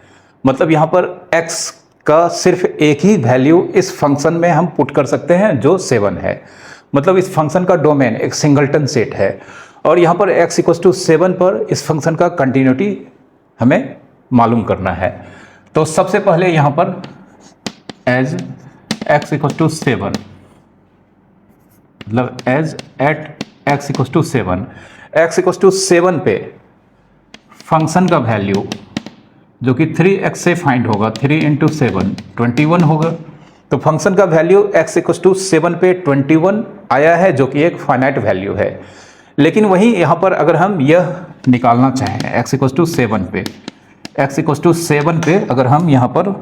मतलब यहाँ पर x का सिर्फ एक ही वैल्यू इस फंक्शन में हम पुट कर सकते हैं जो 7 है। मतलब इस फंक्शन का डोमेन एक सिंगलटन सेट है और यहाँ पर x इक्वल्स टू 7 पर इस फंक्शन का कंटिन्यूटी हमें मालूम करना है। तो सबसे पहले यहाँ पर एज x इक्वल्स टू 7, मतलब as at x equals to 7, x equals to 7 पे फंक्शन का वैल्यू जो कि 3x से फाइंड होगा, 3 इंटू 7 21 होगा। तो फंक्शन का वैल्यू x इक्वल्स टू 7 पे 21 आया है जो कि एक फाइनाइट वैल्यू है। लेकिन वहीं यहाँ पर अगर हम यह निकालना चाहें x इक्वल्स टू 7 पे, x इक्वल्स टू 7 पे अगर हम यहाँ पर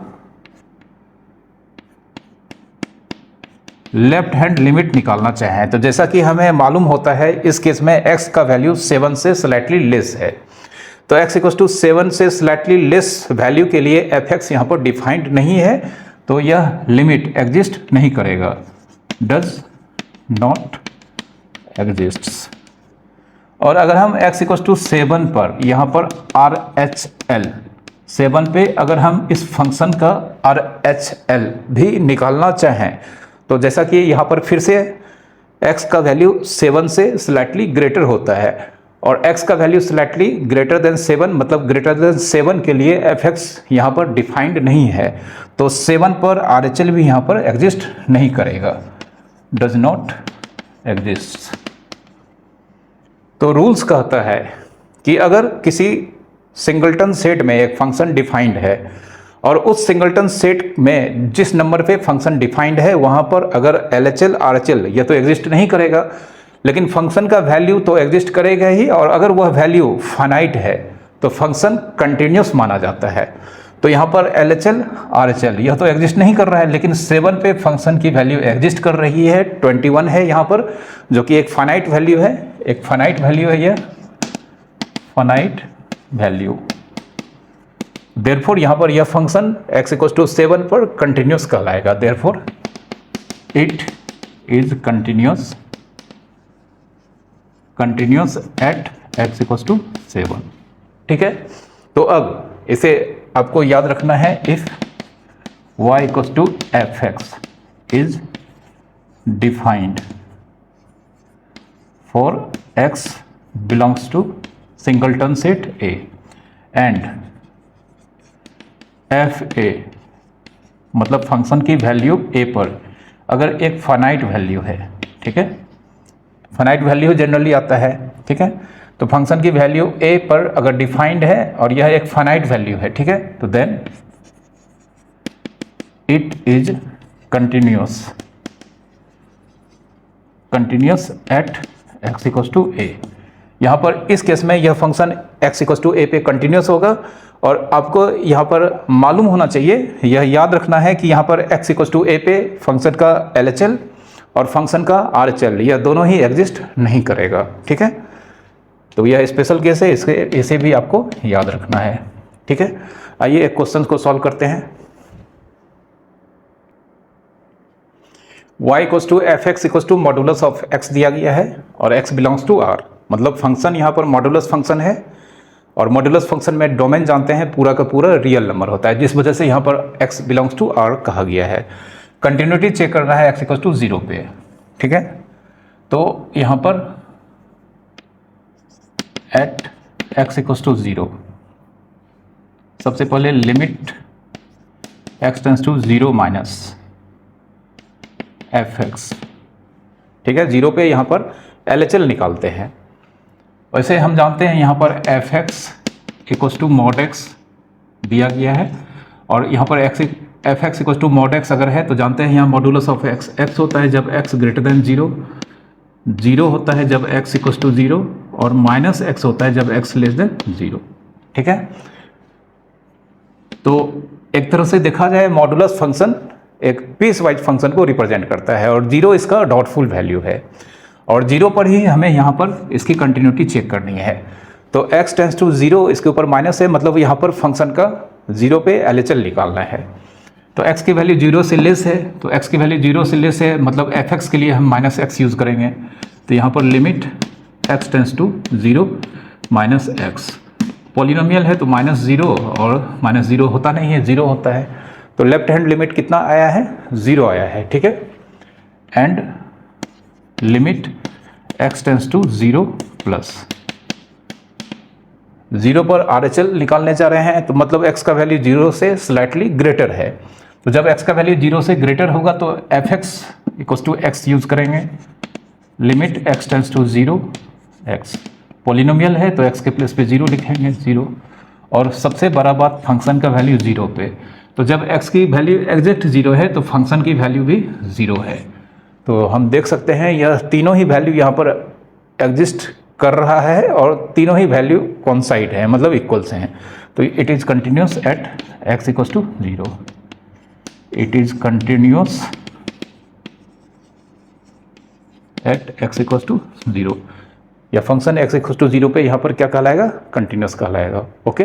लेफ्ट हैंड लिमिट निकालना चाहें तो जैसा कि हमें मालूम होता है इस केस में x का वैल्यू 7 से स्लाइटली लेस है। तो x इक्वल्स टू 7 से स्लाइटली लेस वैल्यू के लिए f(x) यहाँ पर डिफाइंड नहीं है, तो यह लिमिट एग्जिस्ट नहीं करेगा, डज नॉट एग्जिस्ट। और अगर हम x इक्वल्स टू 7 पर यहाँ पर RHL 7 पे अगर हम इस फंक्शन का RHL भी निकालना चाहें तो जैसा कि यहाँ पर फिर से x का वैल्यू 7 से स्लाइटली ग्रेटर होता है और x का वैल्यू स्लाइटली ग्रेटर देन 7 मतलब ग्रेटर देन 7 के लिए f(x) यहाँ पर डिफाइंड नहीं है। तो 7 पर RHL भी यहाँ पर एग्जिस्ट नहीं करेगा, डज नॉट एग्जिस्ट। तो रूल्स कहता है कि अगर किसी सिंगलटन सेट में एक फंक्शन डिफाइंड है और उस सिंगलटन सेट में जिस नंबर पे फंक्शन डिफाइंड है वहाँ पर अगर LHL RHL यह तो एग्जिस्ट नहीं करेगा, लेकिन फंक्शन का वैल्यू तो एग्जिस्ट करेगा ही, और अगर वह वैल्यू फाइनाइट है तो फंक्शन कंटिन्यूस माना जाता है। तो यहाँ पर LHL RHL यह तो एग्जिस्ट नहीं कर रहा है, लेकिन 7 पे फंक्शन की वैल्यू एग्जिस्ट कर रही है, 21 है यहाँ पर जो कि एक फाइनाइट वैल्यू है, एक फाइनाइट वैल्यू है, यह फाइनाइट वैल्यू। देयरफॉर यहाँ पर यह फंक्शन x इक्वल्स टू 7 पर कंटिन्यूस कहलाएगा, therefore it is continuous at x equals to 7। ठीक है, तो अब इसे आपको याद रखना है, if y equals to f(x) is defined for x belongs to singleton set A and f(a) मतलब फंक्शन की वैल्यू a पर अगर एक फाइनाइट वैल्यू है, ठीक है, फाइनाइट वैल्यू जनरली आता है, ठीक है, तो फंक्शन की वैल्यू a पर अगर डिफाइंड है और यह एक फाइनाइट वैल्यू है, ठीक है, तो then it is continuous at x equals to a। यहाँ पर इस केस में यह function x equals to a पे कंटिन्यूस होगा और आपको यहाँ पर मालूम होना चाहिए, यह याद रखना है कि यहाँ पर x इक्वल्स टू a पे फंक्शन का LHL और फंक्शन का RHL यह दोनों ही एग्जिस्ट नहीं करेगा। ठीक है, तो यह स्पेशल केस है, इसे भी आपको याद रखना है। ठीक है, आइए एक क्वेश्चन को सॉल्व करते हैं। y equals to f(x) equals to modulus of x दिया गया है और x बिलोंग्स टू r, मतलब फंक्शन यहाँ पर मॉडुलस फंक्शन है और मॉडुलस फंक्शन में डोमेन जानते हैं पूरा का पूरा रियल नंबर होता है, जिस वजह से यहाँ पर x बिलोंग्स टू r कहा गया है। कंटिन्यूटी चेक करना है x इक्वल्स टू 0 पे। ठीक है, तो यहाँ पर एट x इक्वल्स टू 0 सबसे पहले limit x tends to 0 minus f(x). ठीक है, 0 पे यहाँ पर LHL निकालते हैं। वैसे हम जानते हैं यहाँ पर f(x) equals to mod x दिया गया है और यहाँ पर f(x) equals to mod x अगर है तो जानते हैं यहाँ मॉडुलस ऑफ x x होता है जब x ग्रेटर देन 0, 0 होता है जब x इक्वल्स टू 0 और माइनस x होता है जब x लेस देन 0। ठीक है, तो एक तरह से देखा जाए मॉडुलस फंक्शन एक पीस वाइज फंक्शन को रिप्रेजेंट करता है और 0 इसका डॉटफुल वैल्यू है और 0 पर ही हमें यहाँ पर इसकी कंटिन्यूटी चेक करनी है। तो x टेंस टू 0 इसके ऊपर माइनस है, मतलब यहाँ पर फंक्शन का 0 पे LHL निकालना है। तो x की वैल्यू 0 से लेस है, तो x की वैल्यू 0 से लेस है मतलब f(x) के लिए हम माइनस x यूज़ करेंगे। तो यहाँ पर limit x tends to 0 minus x. Polynomial है तो -0 और -0 होता नहीं है, 0 होता है। तो लेफ्ट हैंड लिमिट कितना आया है? 0 आया है, ठीक है। And limit x tends to 0 plus 0 पर RHL निकालने जा रहे हैं, तो मतलब x का वैल्यू 0 से स्लाइटली ग्रेटर है। तो जब x का वैल्यू 0 से ग्रेटर होगा तो fx equals to x use करेंगे। Limit x tends to 0 x, polynomial है तो x के प्लेस पे 0 लिखेंगे, 0। और सबसे बड़ा बात, फंक्शन का वैल्यू 0 पे, तो जब x की वैल्यू एग्जैक्ट 0 है तो फंक्शन की वैल्यू भी 0 है। तो हम देख सकते हैं यह तीनों ही वैल्यू यहाँ पर एग्जिस्ट कर रहा है और तीनों ही वैल्यू कॉन्साइड है, मतलब इक्वल्स हैं। तो it is continuous at x equals to 0। It is continuous at x equals to 0, या फंक्शन x इक्वल्स टू 0 पे यहाँ पर क्या कहलाएगा? कंटिन्यूस कहलाएगा। ओके।